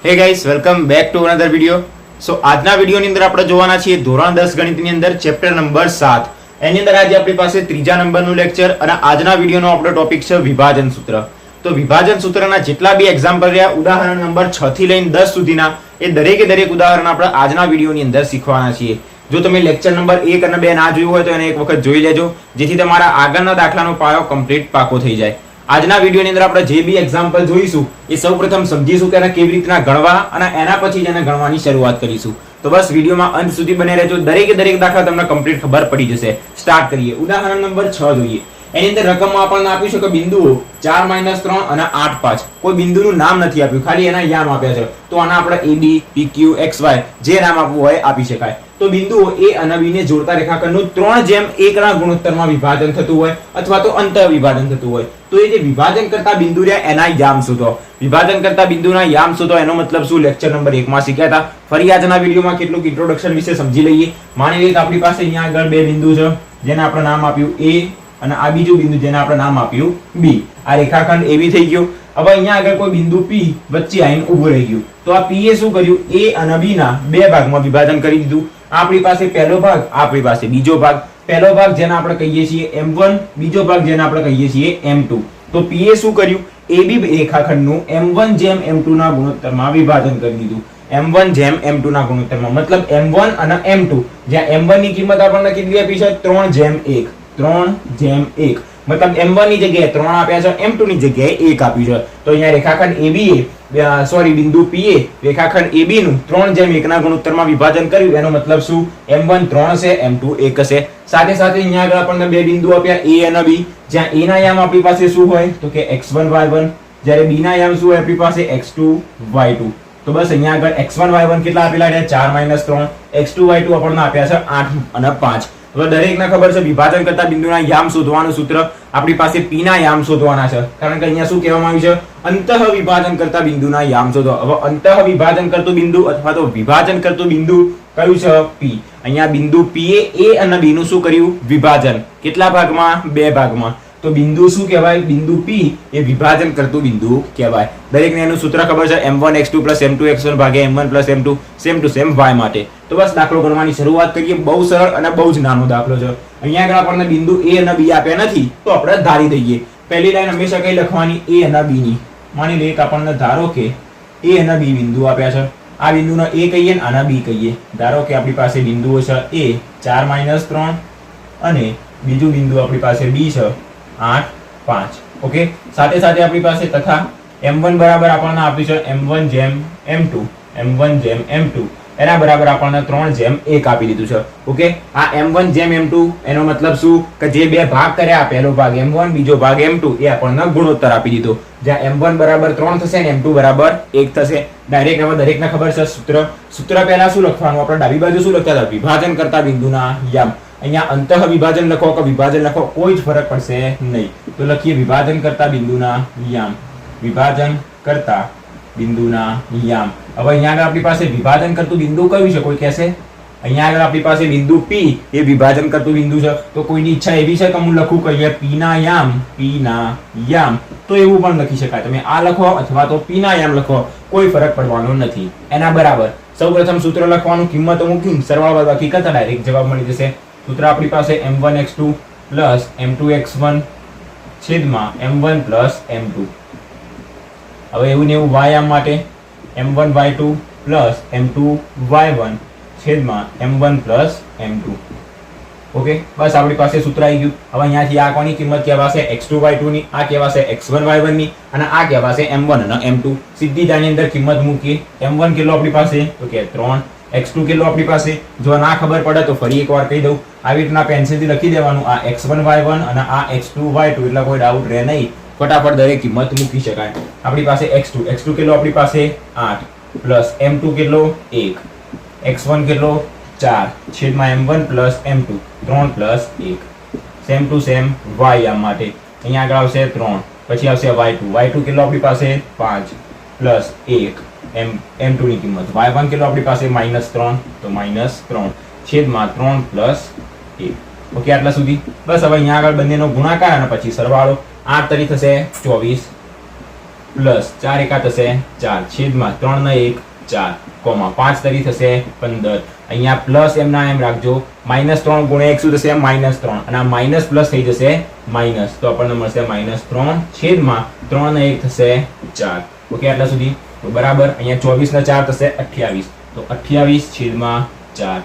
હે guys, welcome back to another video. So આજના વિડિયોની અંદર આપણે જોવાના છીએ ધોરણ 10 ગણિતની અંદર ચેપ્ટર નંબર 7. એની અંદર આજે આપણી પાસે ત્રીજા નંબરનું લેક્ચર અને આજના વિડિયોનો આપણો ટોપિક છે વિભાજન સૂત્ર. તો વિભાજન સૂત્રના જેટલા બી એક્ઝામ્પલ રહ્યા ઉદાહરણ નંબર 6 થી લઈને 10 સુધીના એ દરેકે દરેક ઉદાહરણ આપણે આજના વિડિયોની અંદર શીખવાના છીએ. જો તમે લેક્ચર નંબર 1 અને 2 ના જોયું હોય તો એને એક વખત જોઈ લેજો, જેથી તમારા આગળના દાખલાનો પાયો કમ્પ્લીટ પાકો થઈ જાય. આજના વિડિયોની અંદર આપણે જે બી એક્ઝામ્પલ જોઈશું એ સૌપ્રથમ સમજીશું કે એને કેવી રીતના ગણવા અને એના પછી જ એને ગણવાની શરૂઆત કરીશું. તો બસ વિડિયોમાં અંત સુધી બને રહેજો, દરેકે દરેક દાખલા તમને કમ્પ્લીટ ખબર પડી જશે. સ્ટાર્ટ કરીએ. ઉદાહરણ નંબર 6 જોઈએ. એની અંદર રકમમાં આપણને આપ્યું છે કે બિંદુઓ 4 - 3 અને 8 5. કોઈ બિંદુનું નામ નથી આપ્યું, ખાલી એના યામ આપ્યા છે. તો આના આપણે AB, PQ, XY જે નામ આપવું હોય આપી શકાય. તો બિંદુઓ A અને B ને જોડતા રેખાખંડનું 3:1 ના ગુણોત્તરમાં વિભાજન થતું હોય અથવા તો અંતઃ વિભાજન થતું હોય તો એ જે વિભાજન કરતા બિંદુ રહ્યા એના યામ શોધો. વિભાજન કરતા બિંદુના યામ શોધો એનો મતલબ શું લેક્ચર નંબર 1 માં શીખ્યા હતા. ફરી આજના વિડિયોમાં કેટલું ઇન્ટ્રોડક્શન વિશે સમજી લઈએ. માની લઈએ કે આપણી પાસે અહીંયા આગળ બે બિંદુ છે જેને આપણે નામ આપ્યું A અને આ બીજું બિંદુ જેને આપણે નામ આપ્યું B. આ રેખાખંડ AB થઈ ગયો. હવે અહીંયા આગળ કોઈ બિંદુ P વચ્ચે આવીને ઊભું રહી ગયું. તો આ P એ શું કર્યું? A અને B ના બે ભાગમાં વિભાજન કરી દીધું. આપણી પાસે પહેલો ભાગ, આપણી પાસે બીજો ભાગ. પહેલો ભાગ જેને આપણે કહીએ છીએ M1, બીજો ભાગ જેને આપણે કહીએ છીએ M2. તો P એ શું કર્યું? AB રેખાખંડનું M1 - M2 ના ગુણોત્તરમાં વિભાજન કરી દીધું. M1 - M2 ના ગુણોત્તરમાં મતલબ M1 અને M2, જ્યાં M1 ની કિંમત આપણને કેટલી આપી છે? 3:1. 3:1 મતલબ M1 ની જગ્યાએ 3 આપ્યા છે, M2 ની જગ્યાએ 1 આપ્યું છે. તો અહીંયા રેખાખંડ AB બિંદુ P એ રેખાખંડ AB નું 3:1 ના ગુણોત્તરમાં વિભાજન કર્યું. એનો મતલબ શું? M1 3 છે, M2 1 છે. સાથે સાથે અહીંયા આગળ આપણને બે બિંદુ આપ્યા A અને B, જ્યાં A ના યામ આપણી પાસે શું હોય તો કે x1 y1, જ્યારે B ના યામ શું હોય આપણી પાસે x2 y2. તો બસ અહીંયા આગળ x1 y1 કેટલા આપેલા છે? 4 - 3. x2 y2 આપણને આપ્યા છે 8 અને 5. હવે દરેકને ખબર છે વિભાજન કરતા બિંદુના યામ શોધવાનું સૂત્ર આપણી પાસે P ના યામ શોધવાના છે, કારણ કે અહીંયા શું કહેવામાં આવ્યું છે? અંતઃ વિભાજન કરતા બિંદુના યામ શોધો. હવે અંતઃ વિભાજન કરતું બિંદુ અથવા તો વિભાજન કરતું બિંદુ કયું છે? P. અહીંયા બિંદુ P એ A અને B નું શું કર્યું? વિભાજન. કેટલા ભાગમાં? બે ભાગમાં. તો બિંદુ શું કહેવાય? બિંદુ P એ વિભાજન કરતું બિંદુ કહેવાય. દરેકને એનું સૂત્ર ખબર છે, M1 x2 + M2 x1 / M1 + M2 same to same y માટે. તો બસ દાખલો ગણવાની શરૂઆત કરીએ. બહુ સરળ અને બહુ જ નાનો દાખલો છે. અહીંયા આગળ આપણને બિંદુ A અને B આપ્યા નથી તો આપણે ધારી દઈએ. પહેલી લાઈન હંમેશા કઈ લખવાની? A અને B ની. માની લઈએ કે આપણને ધારો કે A અને B બિંદુ આપ્યા છે. આ બિંદુનો A કહીએ ને આના B કહીએ. ધારો કે આપણી પાસે બિંદુઓ છે A 4 - 3 અને બીજું બિંદુ આપણી પાસે B છે 8 5. ઓકે. સાથે સાથે આપણી પાસે તથા M1 બરાબર આપણને આપ્યું છે M1 - M2. M1 - M2 એના બરાબર આપણને 3:1 આપી દીધું છે. ઓકે. આ M1 - M2 એનો મતલબ શું કે જે બે ભાગ કર્યા, પહેલો ભાગ M1 બીજો ભાગ M2, એ આપણને ગુણોત્તર આપી દીધો. જ્યાં M1 બરાબર 3 થશે અને M2 બરાબર 1 થશે. ડાયરેક્ટ હવે દરેકને ખબર છે સૂત્ર પહેલા શું લખવાનું? આપણે ડાબી બાજુ શું લખતા હતા? વિભાજન કરતા બિંદુના યામ. અહીંયા અંતઃ વિભાજન લખો કે વિભાજન લખો કોઈ જ ફરક પડશે નહીં. તો લખીએ વિભાજન કરતા બિંદુના યામ. વિભાજન કરતા બિંદુના યામ. હવે અહીંયા આગળ આપણી પાસે વિભાજન કરતું બિંદુ કયું છે? કોઈ કહેશે? અહીંયા આગળ આપણી પાસે બિંદુ P એ વિભાજન કરતું બિંદુ છે. તો કોઈની ઈચ્છા એવી છે કે હું લખું કહીએ P ના યામ, તો એવું પણ લખી શકાય. તમે આ લખો અથવા તો P ના યામ લખો, કોઈ ફરક પડવાનો નથી. એના બરાબર સૌપ્રથમ સૂત્ર લખવાનું, કિંમતો મૂકી સરવાળો બાદબાકી કરતા ડાયરેક્ટ જવાબ મળી જશે. સૂત્ર આપણી પાસે M1 x2 + M2 x1 છેદમાં M1 + M2. હવે એવું ને એવું y યામ માટે M1 y2 + M2 y1 છેદમાં M1 + M2. ઓકે. બસ આપણી પાસે સૂત્ર આવી ગયું. હવે અહીંયાથી આ કોની કિંમત કહેવાશે? x2 y2 ની, આ કહેવાશે x1 y1 ની અને આ કહેવાશે M1 અને M2. સીધી જ આની અંદર કિંમત મૂકીએ. M1 કેટલો આપણી પાસે? તો કે 3. x2 કેટલો આપણી પાસે? જો ના ખબર પડે તો ફરી એકવાર કહી દઉં. આવી રીતના પેન્સિલથી લખી દેવાનું, આ x1 y1 અને આ x2 y2, એટલે કોઈ ડાઉટ રહે નહીં. ફટાફટ દરેક કિંમત મૂકી શકાય. આપણી પાસે x2 કેટલો આપણી પાસે? 8 પ્લસ M2 કેટલો? 1. x1 કેટલો? 4 છેદમાં M1 + M2 3 + 1. Same to same y યામ માટે અહીંયા આગળ આવશે 3, પછી આવશે y2 કેટલો આપણી પાસે? 5 પ્લસ 1 M2 ની કિંમત. y1 કેટલો આપણી પાસે? -3, તો -3 છેદમાં 3 + 1. ઓકે. આટલા સુધી. બસ હવે અહીંયા આગળ બંનેનો ગુણાકાર અને પછી સરવાળો. 8 તરી થશે 24 પ્લસ 4 એકા થશે 4 છેદમાં 3 ને 1 4 કોમા 5 તરી થશે 15 અહીંયા પ્લસ એમ ના એમ રાખજો -3 ગુણ્યા 1 શું થશે -3 અને આ માઇનસ પ્લસ થઈ જશે માઇનસ તો આપણને મળશે -3 છેદમાં 3 ને 1 થશે 4 ઓકે આટલા સુધી તો બરાબર અહીંયા 24 ને 4 થશે 28 તો 28 છેદમાં 4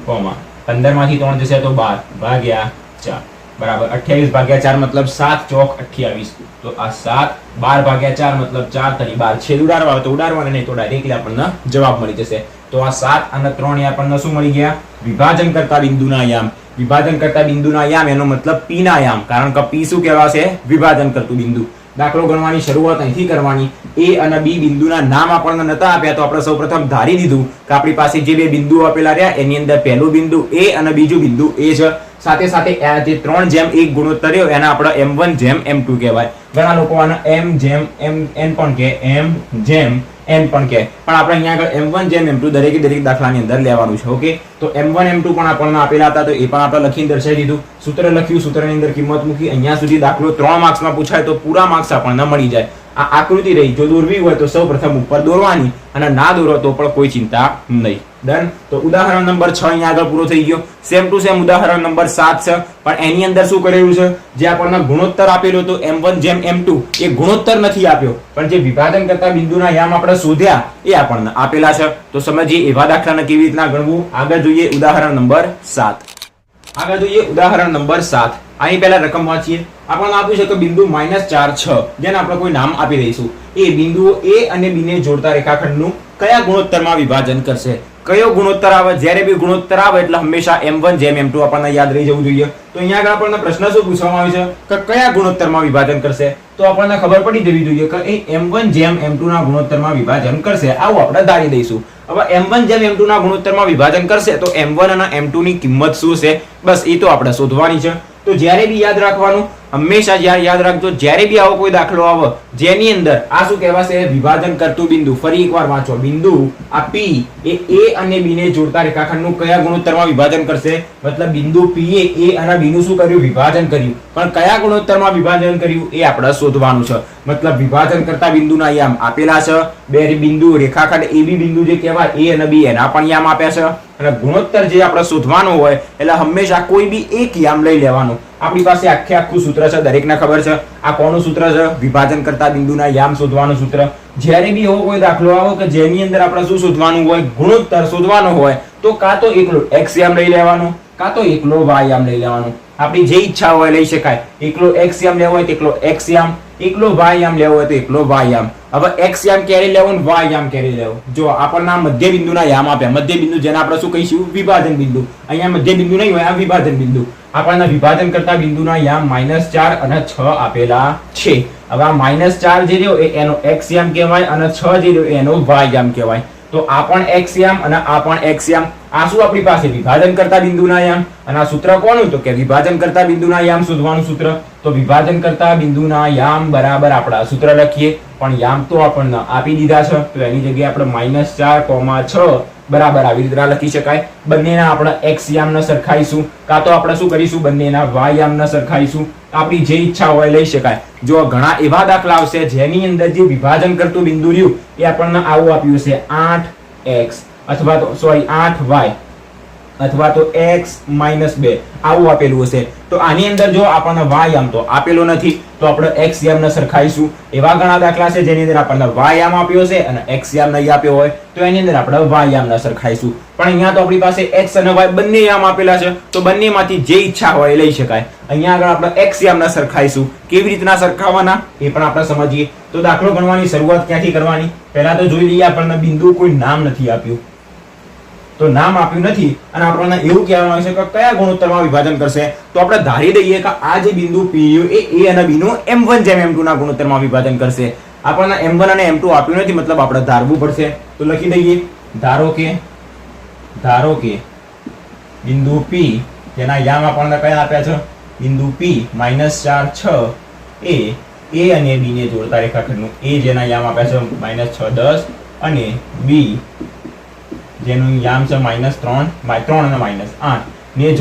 કોમા 15 માંથી 3 જશે તો 12 ભાગ્યા 4 બરાબર 28 ભાગ્યા 4 મતલબ 7 ચોક 28 તો આ 7 12 ભાગ્યા 4 મતલબ 4 તરી 12 છેદ ઉડાડવા હોય તો ઉડાડવાના નહીં તો ડાયરેક્ટલી આપણને જવાબ મળી જશે તો આ 7 અને 3 એ આપણને શું મળી ગયા વિભાજન કરતા બિંદુના યામ વિભાજન કરતા બિંદુના યામ એનો મતલબ p ના યામ કારણ કે p શું કહેવાશે વિભાજન કરતું બિંદુ દાખલો ગણવાની શરૂઆત અહીંથી કરવાની a અને b બિંદુના નામ આપણને નતા આપ્યા તો આપણે સૌપ્રથમ ધારી દીધું કે આપણી પાસે જે બે બિંદુઓ આપેલા રહ્યા એની અંદર પહેલું બિંદુ a અને બીજું બિંદુ a છે સાથે સાથે આ જે 3:1 ગુણોત્તર રહ્યો એને આપણે m1 જેમ m2 કહેવાય ઘણા લોકો આને m જેમ n પણ કહે m જેમ n પણ કહે પણ આપણે અહીંયા આગળ m1 જેમ m2 દરેકે દરેક દાખલાની અંદર લેવાનું છે ઓકે તો m1 m2 પણ આપણને આપેલા હતા તો એ પણ આપણે લખીને દર્શાવી દીધું સૂત્ર લખ્યું સૂત્રની અંદર કિંમત મૂકી અહીંયા સુધી દાખલો 3 માર્ક્સમાં પૂછાય તો પૂરા માર્ક્સ આપણને મળી જાય આ આકૃતિ રહી જો દોરવી હોય તો સૌપ્રથમ ઉપર દોરવાની અને ના દોરો તો પણ કોઈ ચિંતા નહીં ડન તો ઉદાહરણ નંબર 6 અહીંયા આગળ પૂરો થઈ ગયો સેમ ટુ સેમ ઉદાહરણ નંબર 7 છે પણ એની અંદર શું કરેલું છે જે આપણને ગુણોત્તર આપેલો તો m1 જેમ m2 એ ગુણોત્તર નથી આપ્યો પણ જે વિભાજન કરતા બિંદુના યામ આપણે શોધ્યા એ આપણને આપેલા છે તો સમજીએ એવા દાખલાને કેવી રીતના ગણવું આગળ જોઈએ ઉદાહરણ નંબર 7 આગળ જોઈએ ઉદાહરણ નંબર 7 અહીં પહેલા રકમ વાંચીએ આપણને આપ્યું છે કે બિંદુ -4 6 જેને આપણે કોઈ નામ આપી દઈશું એ બિંદુઓ a અને b ને જોડતા રેખાખંડનું કયા ગુણોત્તરમાં વિભાજન કરશે કયો ગુણોત્તર આવે જ્યારે બી ગુણોત્તર આવે એટલે હંમેશા m1 જેમ m2 આપણને યાદ રહી જવું જોઈએ તો અહીંયા આગળ આપણને પ્રશ્ન શું પૂછવામાં આવ્યો છે કે કયા ગુણોત્તરમાં વિભાજન કરશે તો આપણને ખબર પડી જવી જોઈએ કે એ m1 જેમ m2 ના ગુણોત્તરમાં વિભાજન કરશે આવું આપણે ધારી દઈશું હવે m1 જેમ m2 ના ગુણોત્તરમાં વિભાજન કરશે તો m1 અને m2 ની કિંમત શું છે બસ એ તો આપણે શોધવાની છે તો જ્યારે બી યાદ રાખવાનું હંમેશા યાદ રાખજો જ્યારે બી આવો કોઈ દાખલો આવે જેની અંદર આ શું કહેવાશે વિભાજન કરતું બિંદુ ફરી એકવાર વાંચો બિંદુ આ p એ a અને b ને જોડતા રેખાખંડનું કયા ગુણોત્તરમાં વિભાજન કરશે મતલબ બિંદુ p એ a અને b નું શું કર્યું વિભાજન કર્યું પણ કયા ગુણોત્તરમાં વિભાજન કર્યું એ આપણે શોધવાનું છે મતલબ વિભાજન કરતા બિંદુના યામ આપેલા છે બે બિંદુ રેખાખંડ ab બિંદુ જે કહેવાય a અને b એના પણ યામ આપ્યા છે અને ગુણોત્તર જે આપણે શોધવાનું હોય એટલે હંમેશા કોઈ બી એક યામ લઈ લેવાનું આપણી પાસે આખું સૂત્ર છે દરેકને ખબર છે આ કોનું સૂત્ર છે વિભાજન કરતા બિંદુના યામ શોધવાનું સૂત્ર જ્યારે બી એવો કોઈ દાખલો આવે કે જેની અંદર આપણે શું શોધવાનું હોય ગુણોત્તર શોધવાનો હોય તો કાં તો એકલો x યામ લઈ લેવાનો કાં તો એકલો y યામ લઈ લેવાનો આપણી જે ઈચ્છા હોય લઈ શકાય એકલો x યામ લેવો હોય તો એકલો x યામ એકલો y યામ લેવો હોય તો એકલો y યામ હવે x યામ ક્યારે લેવો ને y યામ ક્યારે લેવો જો આપણને મધ્ય બિંદુના યામ આપ્યા મધ્ય બિંદુ જેને આપણે શું કહીશું વિભાજન બિંદુ અહીંયા મધ્ય બિંદુ નહીં હોય આ વિભાજન બિંદુ આપણને વિભાજન કરતા બિંદુના યામ -4 અને 6 આપેલા છે હવે આ -4 જે રહ્યો એ એનો x યામ કહેવાય અને 6 જે રહ્યો એનો y યામ કહેવાય તો આ પણ x યામ અને આ પણ x યામ આ શું આપણી પાસે વિભાજન કરતા બિંદુના યામ અને આ સૂત્ર કોનું તો કે વિભાજન કરતા બિંદુના યામ શોધવાનું સૂત્ર તો વિભાજન કરતા બિંદુના યામ બરાબર આપણા સૂત્ર લખીએ પણ યામ તો આપણને આપી દીધા છે તો એની જગ્યાએ આપણે -4,6 બરાબર આવી રીતે લખી શકાય બંનેના આપણે x યામને સરખાઈશું કાં તો આપણે શું કરીશું બંનેના y યામને સરખાઈશું આપણી જે ઈચ્છા હોય લઈ શકાય જો ઘણા એવા દાખલા આવશે જેની અંદર જે વિભાજન કરતું બિંદુ રહ્યું એ આપણને આવું આપ્યું છે 8x અથવા તો 8y અથવા તો x - 2 આવું આપેલું હશે તો આની અંદર જો આપણને y યામ તો આપેલો નથી તો આપણે x યામને સરખાઈશું એવા ઘણા દાખલા છે જેની અંદર આપણને y યામ આપ્યો છે અને x યામ નહીં આપ્યો હોય તો એની અંદર આપણે y યામને સરખાઈશું પણ અહીંયા તો આપણી પાસે x અને y બંને યામ આપેલા છે તો બંનેમાંથી જે ઈચ્છા હોય લઈ શકાય અહીંયા આગળ આપણે x યામને સરખાઈશું કેવી રીતના સરખાવવાના એ પણ આપણે સમજીએ તો દાખલો ગણવાની શરૂઆત ક્યાંથી કરવાની પહેલા તો જોઈ લઈએ આપણને બિંદુ કોઈ નામ નથી આપ્યું તો નામ આપ્યું નથી અને આપણને એવું કહેવામાં આવે છે કે કયા ગુણોત્તરમાં વિભાજન કરશે તો આપણે ધારી દઈએ કે આ જે બિંદુ p એ a અને b નું m1 જેમ m2 ના ગુણોત્તરમાં વિભાજન કરશે આપણને m1 અને m2 આપ્યું નથી મતલબ આપણે ધારવું પડશે તો લખી દઈએ ધારો કે બિંદુ p જેના યામ આપણને કયા આપ્યા છે બિંદુ p -4 6 એ a અને b ને જોડતા રેખાખંડનું a જેના યામ આપ્યા છે -6 10 અને b જેનું યામ છે -3 અને -8 ને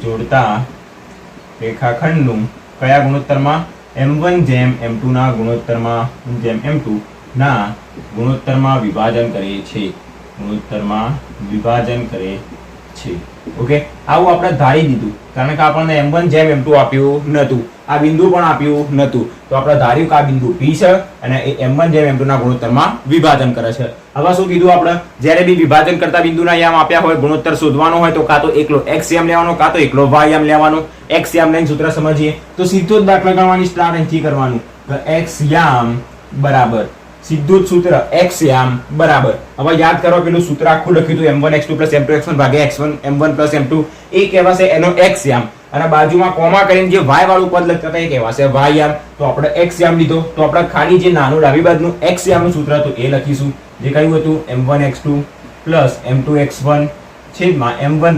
જોડતા રેખાખંડનું કયા ગુણોત્તરમાં m1 જેમ m2 ના ગુણોત્તરમાં જેમ m2 ના ગુણોત્તરમાં વિભાજન કરે છે. ઓકે, આવું આપણે ધારી દીધું કારણ કે આપણને m1 જેમ m2 આપ્યું નતું, આ બિંદુ પણ આપ્યું નતું, તો આપણે ધાર્યું કે આ બિંદુ P છે અને એ m1 જેમ m2 ના ગુણોત્તરમાં વિભાજન કરે છે. હવે શું કીધું આપણે, જ્યારે બી વિભાજન કરતા બિંદુના યામ આપ્યા હોય, ગુણોત્તર શોધવાનો હોય તો કાં તો એકલો x યામ લેવાનો કાં તો એકલો y યામ લેવાનો. x યામ લઈને સૂત્ર સમજીએ તો સીધો જ દાખલા ગણવાની સ્ટાર્ટ અહીંથી કરવાનું. x યામ બરાબર સીધું જ સૂત્ર x યામ બરાબર. હવે યાદ કરો પેલું સૂત્ર આખું લખ્યું હતું m1x2 m2x1 ભાગ્યા x1 m1 m2, એ કહેવાશે એનો x યામ, અને બાજુમાં કોમા કરીને જે y વાળું પદ લખતા હતા એ કહેવાશે y યામ. તો આપણે x યામ લીધો, તો આપણે ખાલી જે નાનું ડાબી બાજુનું x યામનું સૂત્ર હતું એ લખીશું, જે કયું હતું m1x2 m2x1 છેદમાં m1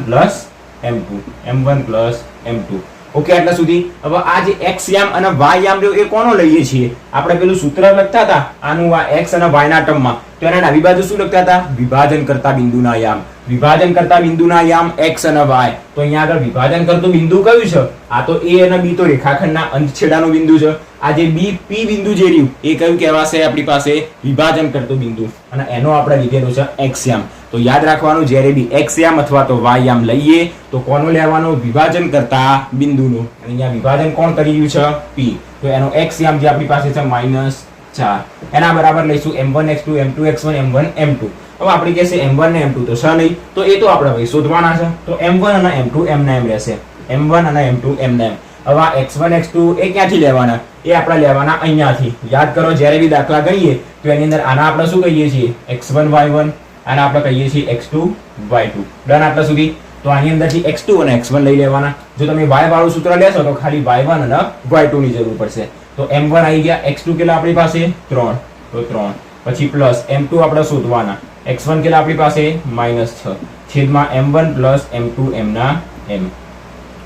m2. ઓકે, આટલા સુધી. હવે આ જે x યામ અને y યામ રહ્યો એ કોનો લઈએ છીએ, આપણે પેલું સૂત્ર લખતા હતા આનું આ x અને y ના ટર્મમાં, તો એના ડાબી બાજુ શું લખતા હતા, વિભાજન કરતા બિંદુના યામ. વિભાજન કરતા બિંદુના યામ x અને y. તો અહીંયા આગળ વિભાજન કરતું બિંદુ કયું છે, આ તો a અને b તો રેખાખંડના અંતછેડાનું બિંદુ છે. આ જે b p બિંદુ જે રહ્યું એ કયું કહેવાશે આપણી પાસે, વિભાજન કરતું બિંદુ, અને એનો આપણે લીધેલું છે x યામ. તો યાદ રાખવાનું, જ્યારે બી x યામ અથવા તો y યામ લઈએ તો કોનું લેવાનું, વિભાજન કરતા બિંદુનું. અહીંયા વિભાજન કોણ કરી રહ્યું છે, p. તો એનો x યામ જે આપણી પાસે છે -4, એના બરાબર લઈશું m1x2 m2x1 m1 m2. હવે આપણે કહેશે m1 ને m2 તો છે નહીં, તો એ તો આપણે ભાઈ શોધવાના છે. તો m1 અને m2 એમના એમ રહેશે, m1 અને m2 એમના એમ. હવે આ x1 x2 એ ક્યાંથી લેવાના, એ આપણે લેવાના અહીંયાથી. યાદ કરો, જ્યારે બી દાખલા ગણીએ તો એની અંદર આના આપણે શું કહીએ છીએ, x1 y1, આને આપણે કહીએ છીએ x2 y2. ડન આટલા સુધી. તો આની અંદરથી x2 અને x1 લઈ લેવાના. જો તમે y વાળું સૂત્ર લેશો તો ખાલી y1 અને y2 ની જરૂર પડશે. તો m1 આવી ગયા, x2 કેટલા આપણી પાસે 3, તો 3, પછી પ્લસ m2 આપણે શોધવાના, x1 કેટલા આપણી પાસે -6 છેદમાં m1 m2 એમના એમ.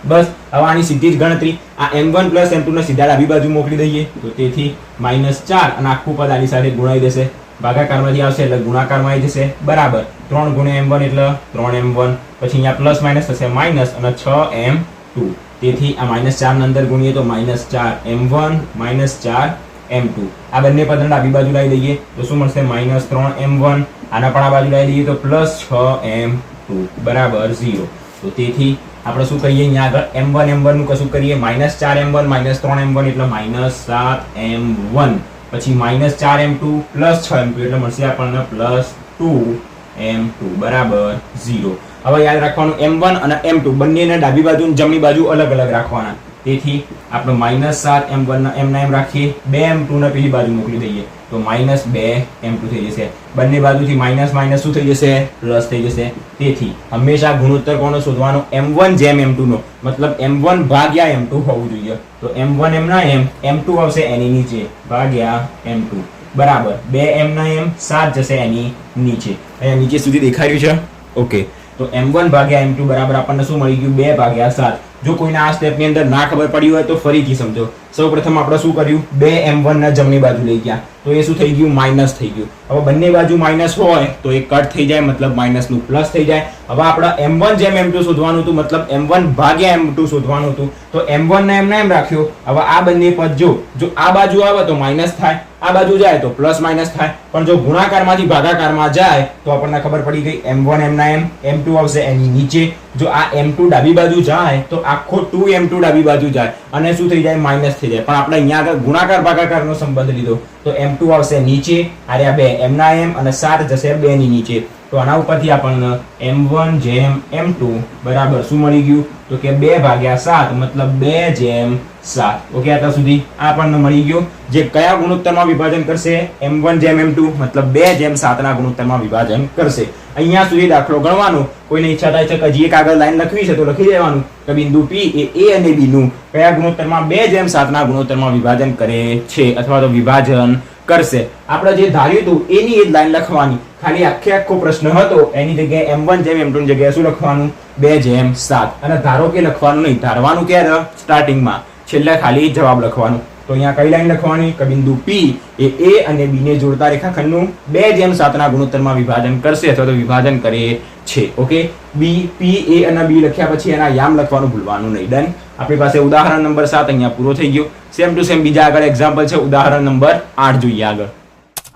બસ, હવે આની સીધી જ ગણતરી, આ m1 m2 ને સીધા ડાબી બાજુ મોકલી દઈએ, તો તેથી -4 અને આખું પદ આની સાથે ગુણાઈ દેશે, ભાગાકારમાંથી આવશે એટલે ગુણાકારમાં આવી જશે, બરાબર. 3 ગુણ્યા m1 એટલે 3m1, પછી અહીંયા પ્લસ માઇનસ થશે માઇનસ અને 6m2. તેથી આ -4 ને અંદર ગુણીએ તો -4m1 -4m2. આ બંને પદને ડાબી બાજુ લાવી દઈએ તો શું મળશે, -3m1. આના પણ આ બાજુ લાવી દઈએ તો +6m2 બરાબર 0. તો તેથી આપણે શું કરીએ, અહીંયા આગળ m1 નું કશું કરીએ, -4m1 -3m1 એટલે -7m1, પછી -4m2 +6m2 એટલે મળશે આપણને +2m2 બરાબર 0. હવે યાદ રાખવાનું, m1 અને m2 બંનેને ડાબી બાજુ અને જમણી બાજુ અલગ અલગ રાખવાના. તેથી આપણે -7m1 ના એમના એમ રાખીએ, 2m2 ને પેલી બાજુ મોકલી દઈએ તો -2m2 થઈ જશે. બંને બાજુથી માઇનસ માઇનસ શું થઈ જશે, પ્લસ થઈ જશે. તેથી હંમેશા ગુણોત્તર કોનો શોધવાનો, m1 જેમ m2 નો, મતલબ m1 ભાગ્યા m2 હોવું જોઈએ. તો m1 એમના એમ, m2 આવશે એની નીચે ભાગ્યા m2 બરાબર 2m ના એમ, 7 જશે એની નીચે. અહીંયા નીચે સુધી દેખાડ્યું છે. ઓકે, તો m1 ભાગ્યા m2 બરાબર આપણને શું મળી ગયું, 2 ભાગ્યા 7. જો કોઈને આ સ્ટેપની અંદર ના ખબર પડી હોય તો ફરીથી સમજો. સૌપ્રથમ આપણે શું કર્યું, 2m1 ના જમણી બાજુ લઈ ગયા તો એ શું થઈ ગયું, માઇનસ થઈ ગયું. હવે બંને બાજુ માઇનસ હોય તો એ કટ થઈ જાય, મતલબ માઇનસ નું પ્લસ થઈ જાય. હવે આપણે m1 જેમ m2 શોધવાનું હતું, મતલબ m1 ભાગ્યા m2 શોધવાનું હતું. તો m1 ને એમ રાખ્યો. હવે આ બંને પદ જો આ બાજુ આવે તો માઇનસ થાય, આ બાજુ જાય તો પ્લસ માઇનસ થાય, પણ જો ગુણાકારમાંથી ભાગાકારમાં જાય તો આપણને ખબર પડી ગઈ, m1 એમના એમ, m2 આવશે એની નીચે. જો આ m2 ડાબી બાજુ જાય તો આખો 2m2 ડાબી બાજુ જાય અને શું થઈ જાય, માઇનસ થઈ જાય. પણ આપણે અહીંયા આગળ ગુણાકાર ભાગાકારનો સંબંધ લીધો તો m2 આવશે નીચે, આર્યા 2 એમના એમ અને 7 જશે 2 ની નીચે. તો આના ઉપરથી આપણને m1 જેમ m2 બરાબર શું મળી ગયું, તો કે 2 ભાગ્યા 7 મતલબ 2 જેમ 7. ઓકે, આટલા સુધી આપણને મળી ગયો. જે કયા ગુણોત્તરમાં વિભાજન કરશે, m1 જેમ m2 મતલબ 2 જેમ 7 ના ગુણોત્તરમાં વિભાજન કરશે. અહીંયા સુધી દાખલો ગણવાનો. કોઈને ઈચ્છા થાય છે કે હજી એક આગળ લાઈન લખવી છે તો લખી દેવાનું કે બિંદુ P એ A અને B નું કયા ગુણોત્તરમાં 2 જેમ 7 ના ગુણોત્તરમાં વિભાજન કરે છે અથવા તો વિભાજન કરશે. આપણે જે ધાર્યું હતું એની એ જ લાઈન લખવાની. ખાલી આખો પ્રશ્ન હતો એની જગ્યાએ m1 જેમ m2 ની જગ્યાએ શું લખવાનું, 2 જેમ 7. અને ધારો કે લખવાનું નહીં, ધારવાનું ક્યારે, સ્ટાર્ટિંગમાં, છેલ્લે ખાલી જવાબ લખવાનું. તો અહીંયા કઈ લાઈન લખવાની કે બિંદુ P એ A અને B ને જોડતા રેખાખંડનું 2:7 ના ગુણોત્તરમાં વિભાજન કરશે અથવા તો વિભાજન કરે છે. ઓકે, B P A અને B લખ્યા પછી એના યામ લખવાનું ભૂલવાનું નહીં. ડન. આપણી પાસે ઉદાહરણ નંબર 7 અહીંયા પૂરો થઈ ગયો. સેમ ટુ સેમ બીજા આગળ એક્ઝામ્પલ છે ઉદાહરણ નંબર 8 જોઈએ.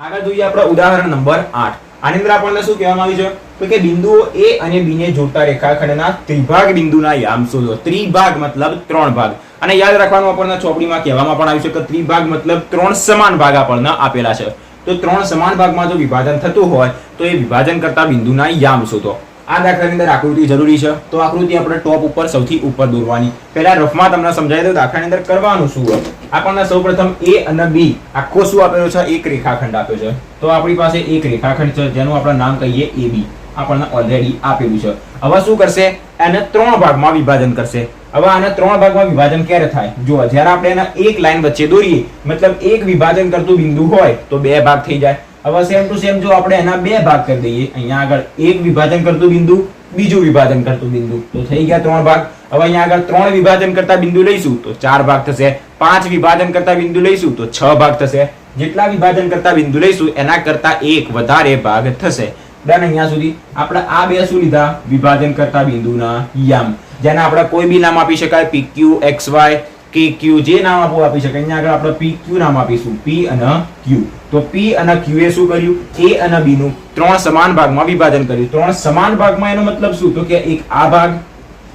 આગળ જોઈએ આપણે ઉદાહરણ નંબર 8. આની અંદર આપણને શું કહેવામાં આવ્યું છે તો કે બિંદુઓ A અને B ને જોડતા રેખાખંડના ત્રિભાગ બિંદુના યામ શોધો. ત્રિભાગ મતલબ 3 ભાગ. અને યાદ રાખવાનું આપણને ચોપડીમાં કહેવામાં પણ આવ્યું છે કે ત્રિભાગ મતલબ 3 સમાન ભાગ આપણને આપેલા છે. તો 3 સમાન ભાગમાં જો વિભાજન થતું હોય તો એ વિભાજન કરતા બિંદુના યામ શોધો. આ દાખલાની અંદર આકૃતિ જરૂરી છે. તો આકૃતિ આપણે ટોપ ઉપર સૌથી ઉપર દોરવાની. પહેલા રફમાં તમને સમજાવી દઉં દાખલાની અંદર કરવાનું શું હોય. આપણને સૌપ્રથમ A અને B આખો શું આપેલો છે? એક રેખાખંડ આપ્યો છે. તો આપણી પાસે એક રેખાખંડ છે જેનું આપણે નામ કહીએ AB. આપણને ઓલરેડી આપેલું છે. હવે શું કરશે? એને 3 ભાગમાં વિભાજન કરશે. હવે આને 3 ભાગમાં વિભાજન ક્યારે થાય? જો જ્યારે આપણે એના એક લાઈન વચ્ચે દોરીએ મતલબ એક વિભાજન કરતું બિંદુ હોય તો 2 ભાગ થઈ જાય. હવે સેમ ટુ સેમ જો આપણે એના 2 ભાગ કરી દઈએ, અહીંયા આગળ એક વિભાજન કરતું બિંદુ, બીજું વિભાજન કરતું બિંદુ, તો થઈ ગયા 3 ભાગ. હવે અહીંયા આગળ 3 વિભાજન કરતા બિંદુ લઈશું તો 4 ભાગ થશે. 5 વિભાજન કરતા બિંદુ લઈશું તો 6 ભાગ થશે. જેટલા વિભાજન કરતા બિંદુ લઈશું એના કરતા એક વધારે ભાગ થશે. ડન. અહીંયા સુધી આપણે આ બે શું લીધા? વિભાજન કરતા બિંદુના યામ, જેને આપણે કોઈ બી નામ આપી શકાય. PQ, XY, KQ, જે નામ આપી શકાય. અહીંયા આગળ આપણે PQ નામ આપીશું. P અને Q. તો P અને Q એ શું કર્યું? A અને B નું 3 સમાન ભાગમાં વિભાજન કર્યું. 3 સમાન ભાગમાં એનો મતલબ શું? તો કે એક આ ભાગ,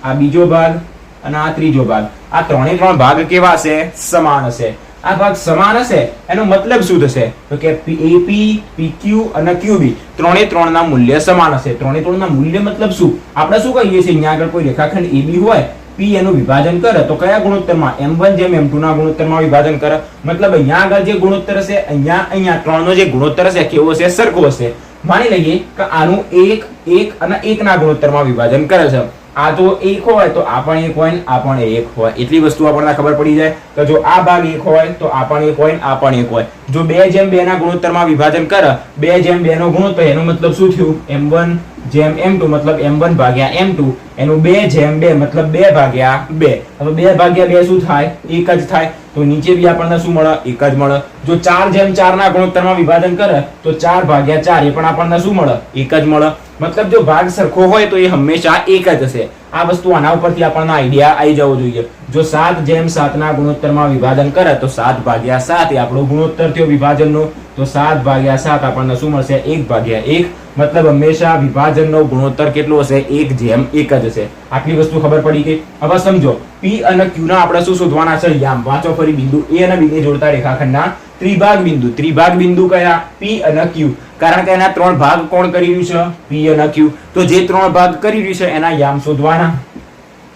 આ બીજો ભાગ અને આ ત્રીજો ભાગ. આ 3 ભાગ કેવા હશે? સમાન હશે. આ ભાગ સમાન હશે એનો મતલબ શું થશે? તો કે AP, PQ અને QB 3 ના મૂલ્ય સમાન હશે. 3 ના મૂલ્ય મતલબ શું? આપણે શું કહીએ છીએ? અહીંયા આગળ કોઈ રેખાખંડ AB હોય, P એનું વિભાજન કરે તો કયા ગુણોત્તરમાં? M1 જેમ M2 ના ગુણોત્તરમાં વિભાજન કરે. મતલબ અહીંયા આગળ જે ગુણોત્તર હશે, અહીંયા 3 નો જે ગુણોત્તર હશે કેવો હશે? સરખો હશે. માની લઈએ કે આનું 1 1 અને 1 ના ગુણોત્તરમાં વિભાજન કરે છે. આ તો 1 હોય તો આ પણ 1 હોય, આ પણ 1 હોય. એટલી વસ્તુ આપણને ખબર પડી જાય કે જો આ ભાગ 1 હોય તો આ પણ 1 હોય, આ પણ 1 હોય. જો 2:2 ના ગુણોત્તરમાં વિભાજન કરે, 2:2 નો ગુણોત્તર, એનો મતલબ શું થયું? M1 જેમ M2 મતલબ M1 ભાગ્યા M2, એનું 2:2 મતલબ 2 ભાગ્યા 2. હવે 2 ભાગ્યા 2 શું થાય? 1 જ થાય. તો નીચે બી આપણને શું મળે? 1 જ મળે. જો 4:4 ના ગુણોત્તરમાં વિભાજન કરે તો 4 ભાગ્યા 4 એ પણ આપણને શું મળે? 1 જ મળે. મતલબ જો ભાગ સરખો હોય તો એ હંમેશા 1 જ હશે. આ વસ્તુ આના ઉપરથી આપણને આઈડિયા આવી જવો જોઈએ. જો 7:7 ના ગુણોત્તરમાં વિભાજન કરે તો 7/7 એ આપણો ગુણોત્તર થયો વિભાજનનો. તો 7/7 આપણને શું મળશે? 1/1. મતલબ હંમેશા વિભાજનનો ગુણોત્તર કેટલો હશે? 1:1 જ હશે. આટલી વસ્તુ ખબર પડી ગઈ. હવે સમજો P અને Q ના આપણે શું શોધવાના છે? યામ. વાંચો ફરી. બિંદુ A અને B ને જોડતા રેખાખંડના ત્રિભાગ બિંદુ. ત્રિભાગ બિંદુ કયા? P અને Q. કારણ કે એના 3 ભાગ કોણ કરી રહ્યું છે? P અને Q. તો જે 3 ભાગ કરી રહ્યું છે એના યામ શોધવાના.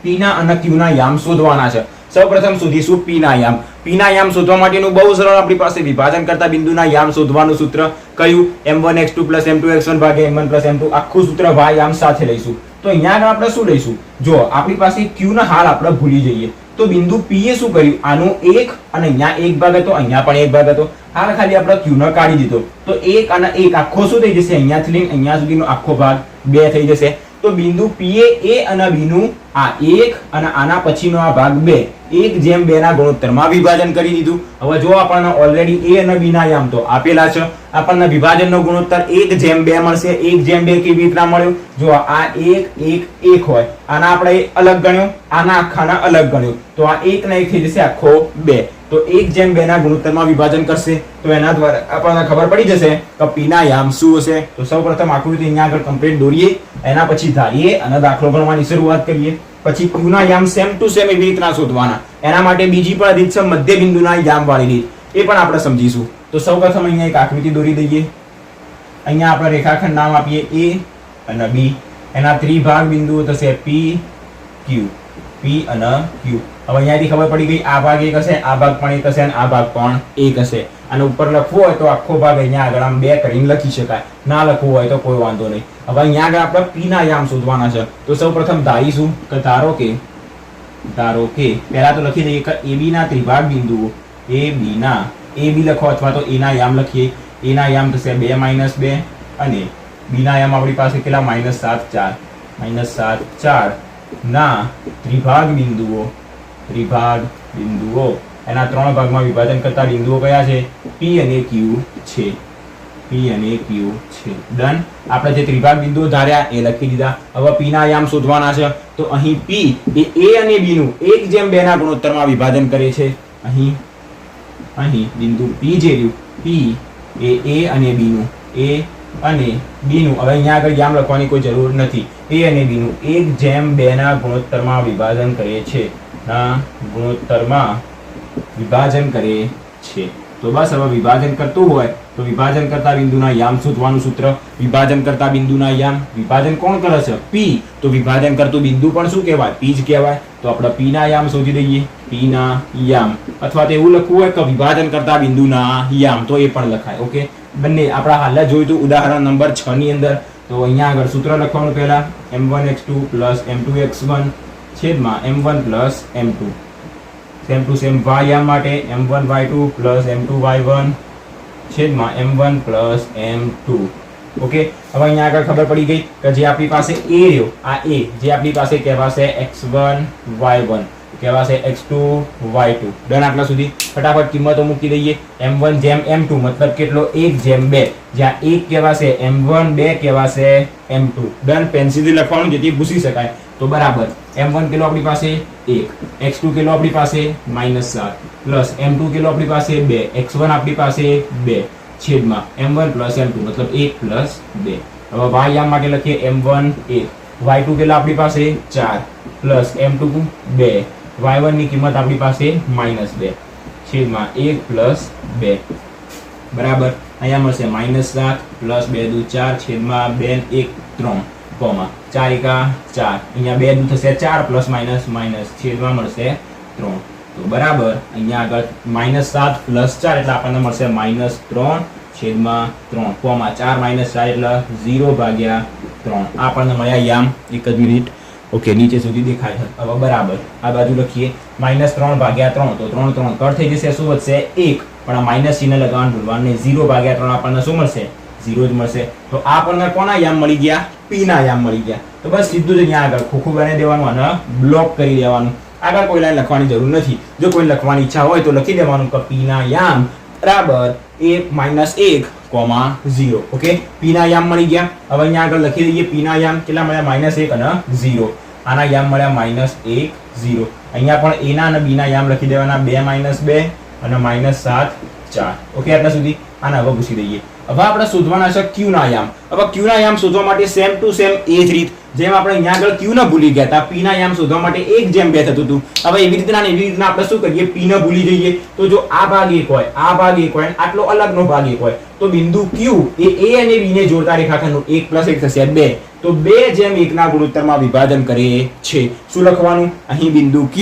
P ના અને Q ના યામ શોધવાના છે. સૌપ્રથમ શોધીશું P ના યામ. P ના યામ શોધવા માટેનું બહુ સરળ. આપણી પાસે વિભાજન કરતા બિંદુના યામ શોધવાનું સૂત્ર કયું? M1x2 + M2x1 ભાગ્યા M1 + M2. આખું સૂત્ર યામ સાથે લઈશું. તો અહીંયા આગળ આપણે શું લઈશું? જો આપણી પાસે Q ના હાલ આપણે ભૂલી જઈએ તો બિંદુ P એ શું કર્યું? આનું 1 અને અહીંયા 1 ભાગ હતો, અહીંયા પણ 1 ભાગ હતો. હાલ ખાલી આપણે Q ને કાઢી દીધો તો 1 અને 1 આખો શું થઈ જશે? અહીંયાથી લઈને અહીંયા સુધીનો આખો ભાગ 2 થઈ જશે. તો બિંદુ P એ A અને B નું આ 1 અને આના પછીનો આ ભાગ 2 1:2 ના ગુણોત્તરમાં વિભાજન કરી દીધું. હવે જો આપણને ઓલરેડી A અને B ના યામ તો આપેલા છે. આપણને વિભાજનનો ગુણોત્તર 1:2 મળશે. 1:2 કેવી રીતના મળ્યો? જો આ 1 1 1 હોય, આના આપણે અલગ ગણ્યો, આના આખાના અલગ ગણ્યો, તો આ 1 ને 1 થઈ જશે આખો 2. તો 1:2 ના ગુણોત્તરમાં વિભાજન કરશે તો એના દ્વારા આપણને ખબર પડી જશે કે P ના યામ શું હશે. તો સૌપ્રથમ આકૃતિ અહીંયા આગળ કમ્પ્લીટ દોરીએ, એના પછી ધારીએ અને દાખલો ગણવાની શરૂઆત કરીએ. પછી Q ના યામ સેમ ટુ સેમ એવી રીતના શોધવાના. એના માટે બીજી પણ રીત છે મધ્ય બિંદુના યામ વાળી રીત. એ પણ આપણે સમજીશું. તો સૌપ્રથમ અહીંયા એક આકૃતિ દોરી દઈએ. અહીંયા આપણે રેખાખંડ નામ આપીએ A અને B. એના ત્રિભાગ બિંદુઓ થશે P Q. P અને Q. હવે અહીંયાથી ખબર પડી ગઈ આ ભાગ 1 હશે, આ ભાગ પણ 1 હશે અને આ ભાગ પણ 1 હશે. અને ઉપર લખવું હોય તો આખો ભાગ અહીંયા આગળ આમ 2 કરીને લખી શકાય. ના લખવું હોય તો કોઈ વાંધો નહીં. હવે અહીંયા આગળ આપણે P ના યામ શોધવાના છે. તો સૌપ્રથમ ધારીશું કે ધારો કે પહેલા તો લખી દઈએ કે AB ના ત્રિભાગ બિંદુઓ AB લખો અથવા તો A ના યામ લખીએ. A ના યામ થશે 2 - 2 અને B ના યામ આપણી પાસે કેટલા? -7 4 ના ત્રિભાગ બિંદુઓ એના 3 ભાગમાં વિભાજન કરતા બિંદુઓ કયા છે? P અને Q છે. P અને Q છે. ડન. આપણે જે ત્રિભાગ બિંદુઓ ધાર્યા એ લખી દીધા. હવે P ના આયામ શોધવાના છે. તો અહીં P એ A અને B નું 1:2 ના ગુણોત્તરમાં વિભાજન કરે છે. અહીં બિંદુ P જે રહ્યું, P એ A અને B નું હવે અહીંયા આગળ યામ લખવાની કોઈ જરૂર નથી. A અને B નું 1:2 ના ગુણોત્તરમાં વિભાજન કરે છે. તો બસ હવે વિભાજન કરતું હોય તો વિભાજન કરતા બિંદુના યામ શોધવાનું સૂત્ર. વિભાજન કરતા બિંદુના યામ, વિભાજન કોણ કરે છે? P. તો વિભાજન કરતું બિંદુ પણ શું કહેવાય? P જ કહેવાય. તો આપણે P ના યામ શોધી દઈએ. P ના યામ, અથવા તો એવું લખવું હોય કે વિભાજન કરતા બિંદુના યામ, તો એ પણ લખાય. ઓકે, બંને આપણે હાલ જ જોયું હતું ઉદાહરણ નંબર 6 ની અંદર. તો અહીંયા આગળ સૂત્ર લખવાનું પહેલા m1x2 m2x1 છેદમાં m1 m2. Same to same y યામ માટે m1y2 m2y1 છેદમાં m1 m2. ઓકે, હવે અહીંયા આગળ ખબર પડી ગઈ કે જે આપણી પાસે a રહ્યો, આ a જે આપણી પાસે કહેવાશે x1 y1, કહેવાશે x2 y2. ડન. આટલા સુધી ફટાફટ કિંમતો મૂકી દઈએ. m1 જેમ m2 મતલબ કેટલો? 1:2. જ્યાં 1 કહેવાશે m1, 2 કહેવાશે m2. ડન. પેન્સિલથી લખવાનું જેથી પૂછી શકાય. તો બરાબર m1 કિલો આપણી પાસે 1, x2 કિલો આપણી પાસે -7 પ્લસ m2 કિલો આપણી પાસે 2, x1 આપણી પાસે 2 છેદમાં m1 m2 મતલબ 1 2. હવે y યામ માટે લખીએ m1 1, y2 કિલો આપણી પાસે 4 પ્લસ m2 2, y1 ની કિંમત આપણી પાસે -2 છેદમાં 1 2. બરાબર. અહીંયા મળશે -7 પ્લસ 2 દુ 4 છેદમાં 2 1 3 કોમા 4 એકા 4. અહીંયા 2 દુ થશે 4 પ્લસ માઇનસ છેદમાં મળશે 3. તો બરાબર અહીંયા આગળ -7 પ્લસ 4 એટલે આપણને મળશે -3 છેદમાં 3 કોમા 4 4 એટલે 0/3. આપણને મળ્યા યામ. એક જ મિનિટ. ઓકે, નીચે સુધી દેખાય છે. હવે બરાબર આ બાજુ લખીએ -3/3. તો 3 3 કટ થઈ જશે. શું વધશે? 1. પણ આ માઇનસ ચિહ્ન લગાવવાનું ભૂલવાનું નહીં. 0/3 આપણને શું મળશે? 0 જ મળશે. તો આ આપણને કોના યામ મળી ગયા? P ના યામ મળી ગયા. તો બસ સીધું જ અહીંયા આગળ ખોખું બનાવી દેવાનું અને બ્લોક કરી દેવાનું. આગળ કોઈ લાઈન લખવાની જરૂર નથી. જો કોઈ લખવાની ઈચ્છા હોય તો લખી દેવાનું કે P ના યામ બરાબર -1, 0. ઓકે, P ના યામ મળી ગયા. હવે અહીંયા આગળ લખી દઈએ P ના યામ કેટલા મળ્યા? -1 અને 0. આના યામ મળ્યા -1 0. અહીંયા પણ A ના અને B ના યામ લખી દેવાના. 2 2 અને -7 4. ઓકે, આટલા સુધી. આને હવે પૂછી દઈએ. હવે આપણે શોધવાના છે Q ના યામ. હવે Q ના યામ શોધવા માટે સેમ ટુ સેમ એ જ રીત જેમ આપણે અહીંયા આગળ Q ને ભૂલી ગયા હતા, P ના યામ શોધવા માટે 1:2 થતું હતું. હવે એવી રીતના આપણે શું કરીએ? P ને ભૂલી જઈએ. તો જો આ ભાગ 1 હોય, આ ભાગ 1 હોય, આટલો અલગનો ભાગ 1 હોય, તો બિંદુ Q એ A અને B ને જોડતા રેખાખંડનું 1 + 1 થશે 2. તો 2:1 ના ગુણોત્તરમાં વિભાજન કરે છે. શું લખવાનું? અહીં બિંદુ Q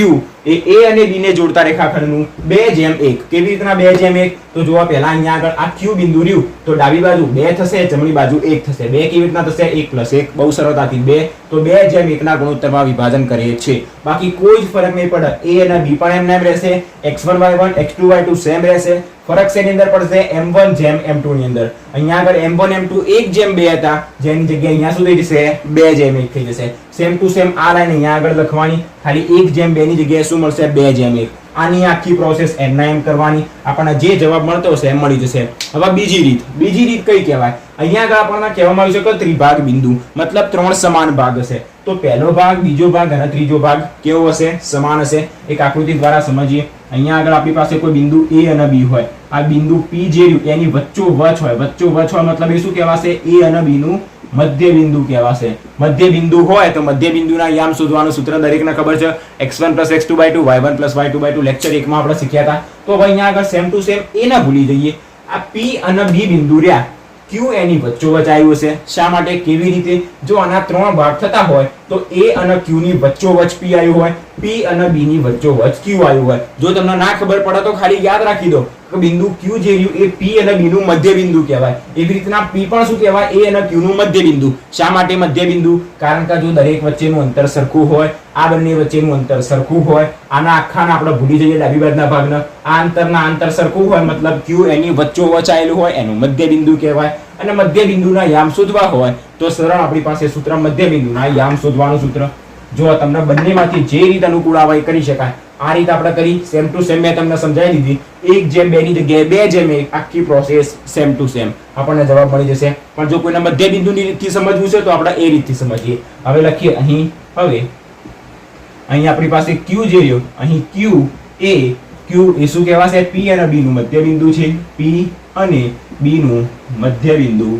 એ A અને B ને જોડતા રેખાખંડનું 2:1. કેવી રીતના 2:1? તો જોવા પહેલા અહીંયા આગળ આ Q બિંદુ રહ્યું તો ડાબી બાજુ 2 થશે, જમણી બાજુ 1 થશે. 2 કેવી રીતના થશે? 1 + 1. બહુ સરળતાથી 2. તો 2:1 ના ગુણોત્તરમાં વિભાજન કરે છે. બાકી કોઈ જ ફરક નહીં પડે. A અને B પણ એમ રહેશે, x1 y1 x2 y2 same રહેશે. ફરક શેની અંદર પડશે? m1 જેમ m2 ની અંદર. અહીંયા આગળ m1 m2 1:2 હતા, જેની જગ્યાએ અહીંયા શું થઈ જશે? 2:1 થઈ જશે. સેમ ટુ સેમ આ લાઈન અહીંયા આગળ લખવાની. ખાલી 1:2 ની જગ્યાએ શું મળશે? 2:1. આની આખી પ્રોસેસ એમના એમ કરવાની. આપણને જે જવાબ મળતો હશે એમ મળી જશે. હવે બીજી રીત કઈ કહેવાય? અહીંયા આગળ આપણને કહેવામાં આવ્યું છે કે ત્રિભાગ બિંદુ મતલબ 3 સમાન ભાગ હશે. તો પહેલો ભાગ, બીજો ભાગ અને ત્રીજો ભાગ કેવો હશે? સમાન હશે. એક આકૃતિ દ્વારા સમજીએ. અહીંયા આગળ આપણી પાસે કોઈ બિંદુ A અને B હોય. આ બિંદુ P જે રહ્યું એની વચ્ચોવચ હોય. વચ્ચોવચ હોય મતલબ એ શું કહેવાશે? A અને B નું મધ્ય બિંદુ કહેવાશે. મધ્ય બિંદુ હોય તો મધ્ય બિંદુના યામ શોધવાનું સૂત્ર દરેકને ખબર છે. x1 + x2/2 y1 + y2/2 lecture 1 માં આપણે શીખ્યા હતા. તો હવે અહીંયા આગળ સેમ ટુ સેમ A ના ભૂલી જઈએ. આ P અને B બિંદુ રહ્યા, Q એની વચ્ચોવચ આવ્યું હશે. શા માટે? કેવી રીતે? જો આના 3 ભાગ થતા હોય તો A અને Q ની વચ્ચોવચ P આવ્યું હોય, P અને B ની વચ્ચોવચ Q આવ્યું હોય. જો તમને ના ખબર પડે તો ખાલી યાદ રાખી દો કે બિંદુ Q જે રહ્યું એ P અને B નું મધ્ય બિંદુ કહેવાય. એવી રીતના P પણ શું કહેવાય? A અને Q નું મધ્ય બિંદુ. શા માટે મધ્ય બિંદુ? કારણ કે જો દરેક વચ્ચેનું અંતર સરખું હોય, આ બંને વચ્ચેનું અંતર સરખું હોય, આના આખાને આપણે ભૂલી જઈએ ડાબી બાજુના ભાગને, આ અંતર સરખું હોય મતલબ Q એની વચ્ચોવચ આવેલું હોય, એનું મધ્ય બિંદુ કહેવાય. અને મધ્ય બિંદુના યામ શોધવા હોય તો સરળ આપણી પાસે સૂત્ર મધ્ય બિંદુના યામ શોધવાનું સૂત્ર. જો તમને બંનેમાંથી જે રીત અનુકૂળ આવે એ કરી શકાય. આ રીતે આપણે કરી સેમ ટુ સેમ મેં તમને સમજાવી દીધી 1:2 ની જગ્યાએ 2:1 આખી પ્રોસેસ સેમ ટુ સેમ આપણને જવાબ મળી જશે પણ જો કોઈને મધ્ય બિંદુની રીતથી સમજવું છે તો આપણે એ રીતથી સમજીએ હવે લખીએ અહીં આપણી પાસે q જે રહ્યો અહીં q એ શું કહેવાશે p અને b નું મધ્ય બિંદુ છે p અને b નું મધ્ય બિંદુ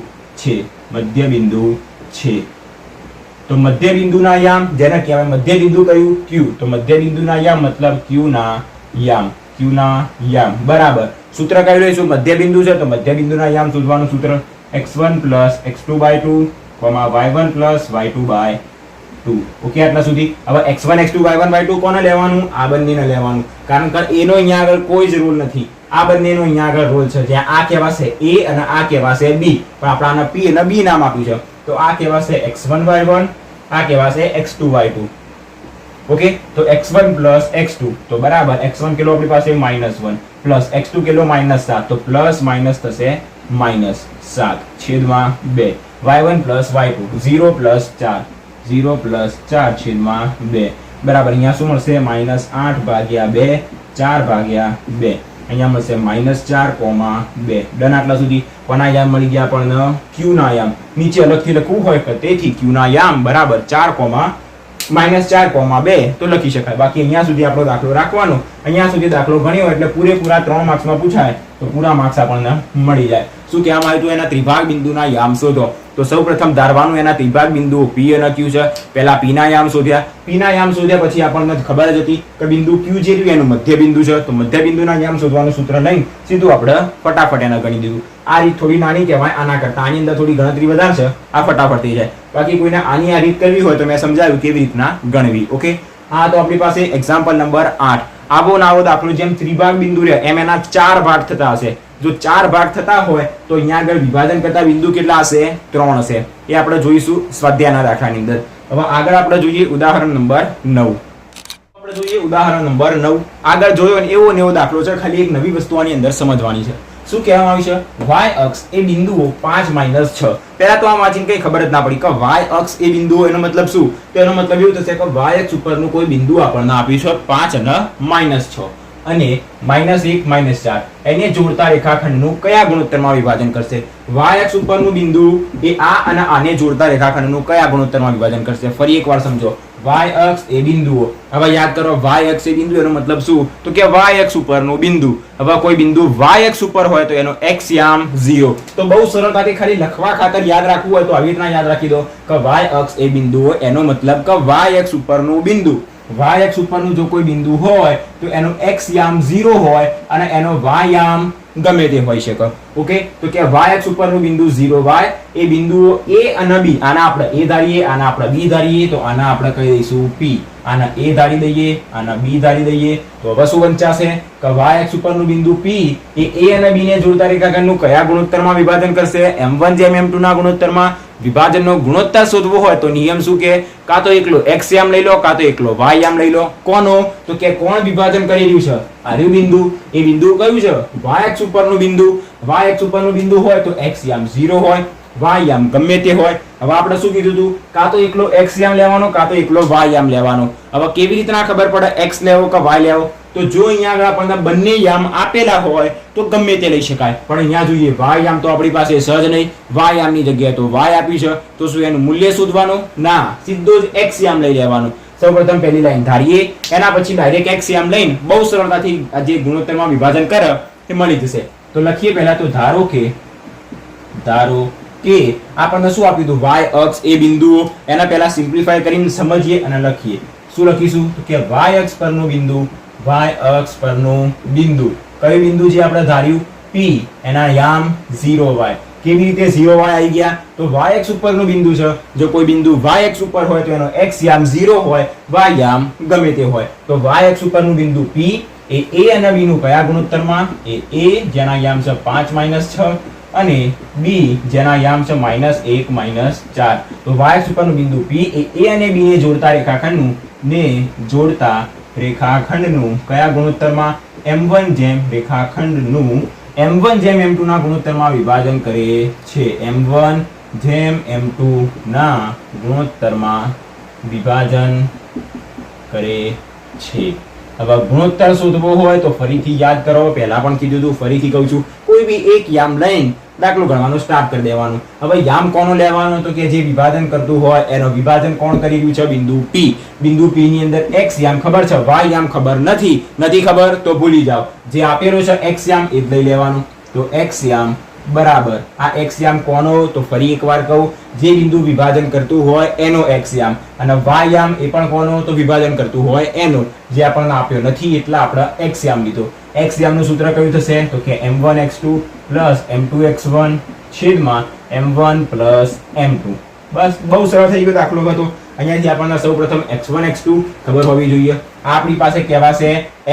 છે તો મધ્ય બિંદુના યામ જેને કહેવાય મધ્ય બિંદુ કયું q તો મધ્ય બિંદુના યામ મતલબ q ના યામ બરાબર સૂત્ર કયું લઈશું મધ્ય બિંદુ છે તો મધ્ય બિંદુના યામ શોધવાનું સૂત્ર x1 + x2/2 y1 + y2/2 okay આટલા સુધી હવે x1 x2 y1/2 કોને લેવાનું આ બંનેને લેવાનું કારણ કે એનો અહીંયા આગળ કોઈ જ રૂલ નથી આ બંનેનો અહીંયા આગળ રોલ છે જ્યાં આ કહેવાશે a અને આ કહેવાશે b પણ આપણે આને p અને b નામ આપ્યું છે તો આ કહેવાશે x1 y1 આ કહેવાશે x2 y2 ઓકે તો x1 + x2 તો બરાબર x1 કિલો આપણી પાસે -1 + x2 કિલો -7 તો પ્લસ માઈનસ થશે -7 છેદમાં 2 y1 + y2 0 + 4 છેદમાં 2 બરાબર અહીંયા શું મળશે -8/2 4/2 અહીંયા મળશે -4,2 ડન આટલા સુધી કોના યામ મળી ગયા આપણને q ના યામ નીચે અલગથી લખવું હોય કે તેથી q ના યામ બરાબર -4,2 તો લખી શકાય બાકી અહીંયા સુધી આપણો દાખલો રાખવાનો અહીંયા સુધી દાખલો ગણ્યો એટલે પૂરેપૂરા 3 માર્ક્સમાં પૂછાય તો પૂરા માર્ક્સ આપણને મળી જાય શું કહેવામાં આવ્યું હતું એના ત્રિભાગ બિંદુના યામ શોધો તો સૌપ્રથમ ધારવાનું એના ત્રિભાગ બિંદુઓ p અને q છે પહેલા p ના યામ શોધ્યા પછી આપણને ખબર જ હતી કે બિંદુ q જે રહ્યું એનું મધ્ય બિંદુ છે તો મધ્ય બિંદુના યામ શોધવાનું સૂત્ર લઈને સીધું આપણે ફટાફટ એને ગણી દીધું આ રીત થોડી નાની કહેવાય આના કરતા આની અંદર થોડી ગણતરી વધારે છે આ ફટાફટ થઈ જાય બાકી કોઈને આની આ રીત કરવી હોય તો મેં સમજાવ્યું કેવી રીતના ગણવી ઓકે હા તો આપણી પાસે એક્ઝામ્પલ નંબર 8 આવો નાવો દાખલો જેમ ત્રિભાગ બિંદુ રહે એમ એના 4 ભાગ થતા હશે જો 4 ભાગ થતા હોય તો અહીંયા આગળ વિભાજન કરતા બિંદુ કેટલા હશે 3 હશે એ આપણે જોઈશું સ્વાધ્યાયના દાખલાની અંદર હવે આગળ આપણે જોઈએ ઉદાહરણ નંબર 9 આગળ જોયો ને એવો દાખલો છે ખાલી એક નવી વસ્તુ આની અંદર સમજવાની છે શું કહેવામાં આવ્યું છે y અક્ષ એ બિંદુઓ 5 - 6 પહેલા તો આ વાંચીને કઈ ખબર જ ના પડી કે y અક્ષ એ બિંદુઓ એનો મતલબ શું તો એનો મતલબ એવું થશે કે y અક્ષ ઉપરનું કોઈ બિંદુ આપણને આપ્યું છે 5 અને -6 અને -1 -4 એને જોડતા રેખાખંડનું કયા ગુણોત્તરમાં વિભાજન કરશે y અક્ષ ઉપરનું બિંદુ એ આ અને આને જોડતા રેખાખંડનું કયા ગુણોત્તરમાં વિભાજન કરશે ફરી એકવાર સમજો y અક્ષ એ બિંદુઓ હવે યાદ કરો y અક્ષ એ બિંદુ એનો મતલબ શું તો કે y અક્ષ ઉપરનું બિંદુ હવે કોઈ બિંદુ y અક્ષ ઉપર હોય તો એનો x યામ 0 તો બહુ સરળતાથી ખાલી લખવા ખાતર યાદ રાખવું હોય તો આવી રીતના યાદ રાખી દો કે y અક્ષ એ બિંદુઓ એનો મતલબ કે y અક્ષ ઉપરનું બિંદુ y અક્ષ ઉપરનું જો કોઈ બિંદુ હોય તો એનો x યામ 0 હોય અને એનો y યામ ગમે તે હોઈ શકે ઓકે તો કે y અક્ષ ઉપરનું બિંદુ 0y એ બિંદુઓ a અને b આના આપણે a ધારીએ આના આપણે b ધારીએ તો આના આપણે કહી દઈશું p આના a ધારી દઈએ આના b ધારી દઈએ તો હવે શું વંચાશે કે y અક્ષ ઉપરનું બિંદુ p એ a અને b ને જોડતા રેખાખંડનું કયા ગુણોત્તરમાં વિભાજન કરશે m1 જેમ m2 ના ગુણોત્તરમાં વિભાજનનો ગુણોત્તર શોધવો હોય તો નિયમ શું કે કાં તો એકલો x યામ લઈ લો કાં તો એકલો y યામ લઈ લો કોનો તો કે કોણ વિભાજન કરી રહ્યું છે આ રહ્યું બિંદુ એ બિંદુ કયું છે y અક્ષ ઉપરનું બિંદુ y અક્ષ ઉપરનું બિંદુ હોય તો x યામ 0 હોય y યામ ગમે તે હોય હવે આપણે શું કીધું હતું કાં તો એકલો x યામ લેવાનો કાં તો એકલો y યામ લેવાનો હવે કેવી રીતના ખબર પડે x લેવો કે y લેવો તો જો અહીંયા આગળ આપણને બંને યામ આપેલા હોય તો ગમે તે લઈ શકાય પણ અહીંયા જોઈએ y યામ તો આપણી પાસે સહજ નહીં y યામની જગ્યાએ તો y આપી છે તો શું એનું મૂલ્ય શોધવાનું ના સીધો જ x યામ લઈ લેવાનું સૌપ્રથમ પહેલી લાઈન ધારીએ એના પછી ડાયરેક્ટ x યામ લઈને બહુ સરળતાથી આ જે ગુણોત્તરમાં વિભાજન કરે એ મળી જશે તો લખીએ પહેલા તો ધારો કે આપણને શું આપ્યું હતું y અક્ષ એ બિંદુઓ એના પહેલા સિમ્પ્લિફાય કરીને સમજીએ અને લખીએ શું લખીશું તો કે y અક્ષ પરનું બિંદુ કયું બિંદુ જે આપણે ધાર્યું p એના યામ 0y કેવી રીતે 0y આવી ગયા તો y અક્ષ ઉપરનું બિંદુ છે જો કોઈ બિંદુ y અક્ષ ઉપર હોય તો એનો x યામ 0 હોય y યામ ગમે તે હોય તો y અક્ષ ઉપરનું બિંદુ p એ a અને b નું કયા ગુણોત્તરમાં એ a જેના યામ છે 5 - 6 અને b જેના યામ છે -1 -4 તો y અક્ષ ઉપરનું બિંદુ p એ a અને b ને જોડતા રેખાખંડનું કયા ગુણોત્તરમાં m1 જેમ રેખાખંડનું m1 જેમ m2 ના ગુણોત્તરમાં વિભાજન કરે છે m1 જેમ m2 ના ગુણોત્તરમાં વિભાજન કરે છે હવે ગુણોત્તર શોધવો હોય તો ફરીથી યાદ કરો, પહેલા પણ કીધું હતું, ફરીથી કહું છું, કોઈ બી એક યામ લઈને દાખલો ગણવાનું સ્ટાર્ટ કરી દેવાનું. હવે યામ કોનો લેવાનો તો કે જે વિભાજન કરતું હોય એનો. વિભાજન કોણ કરી રહ્યું છે? બિંદુ P. બિંદુ P ની અંદર x યામ ખબર છે, y યામ ખબર નથી ખબર તો ભૂલી જાઓ. જે આપેલો છે x યામ એ જ લઈ લેવાનું. તો x યામ બરાબર આ x યામ કોનો? તો ફરી એકવાર કહું, જે બિંદુ વિભાજન કરતું હોય એનો x યામ, અને y યામ એ પણ કોનો? તો વિભાજન કરતું હોય એનો. જે આપણને આપ્યો નથી એટલે આપણે x યામ લીધો. x યામ નું સૂત્ર કયું થશે? તો કે m1x2 m2x1 છેદમાં m1 m2. બસ બહુ સરળ થઈ ગયો દાખલો હતો. અહીંયાથી આપણને સૌપ્રથમ x1 x2 ખબર હોવી જોઈએ. આ આપણી પાસે કહેવાશે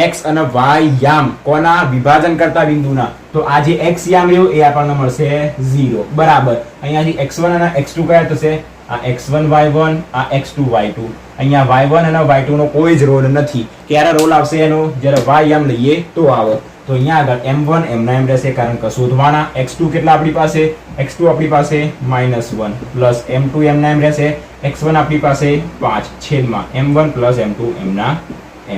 x અને y યામ કોના? વિભાજન કરતા બિંદુના. તો આ જે x યામ રહ્યો એ આપણને મળશે 0 બરાબર. અહીંયાથી x1 અને x2 કયા થશે? આ x1 y1 આ x2 y2. અહીંયા y1 અને y2 નો કોઈ જ રોલ નથી. ક્યારે રોલ આવશે એનો? જ્યારે y યામ લઈએ તો આવે. તો અહીંયા આગળ m1 m રહેશે કારણ કે શોધવાના. x2 કેટલા આપણી પાસે? x2 આપણી પાસે -1 પ્લસ m2 m રહેશે. x1 આપણી પાસે 5 છેદમાં m1 m2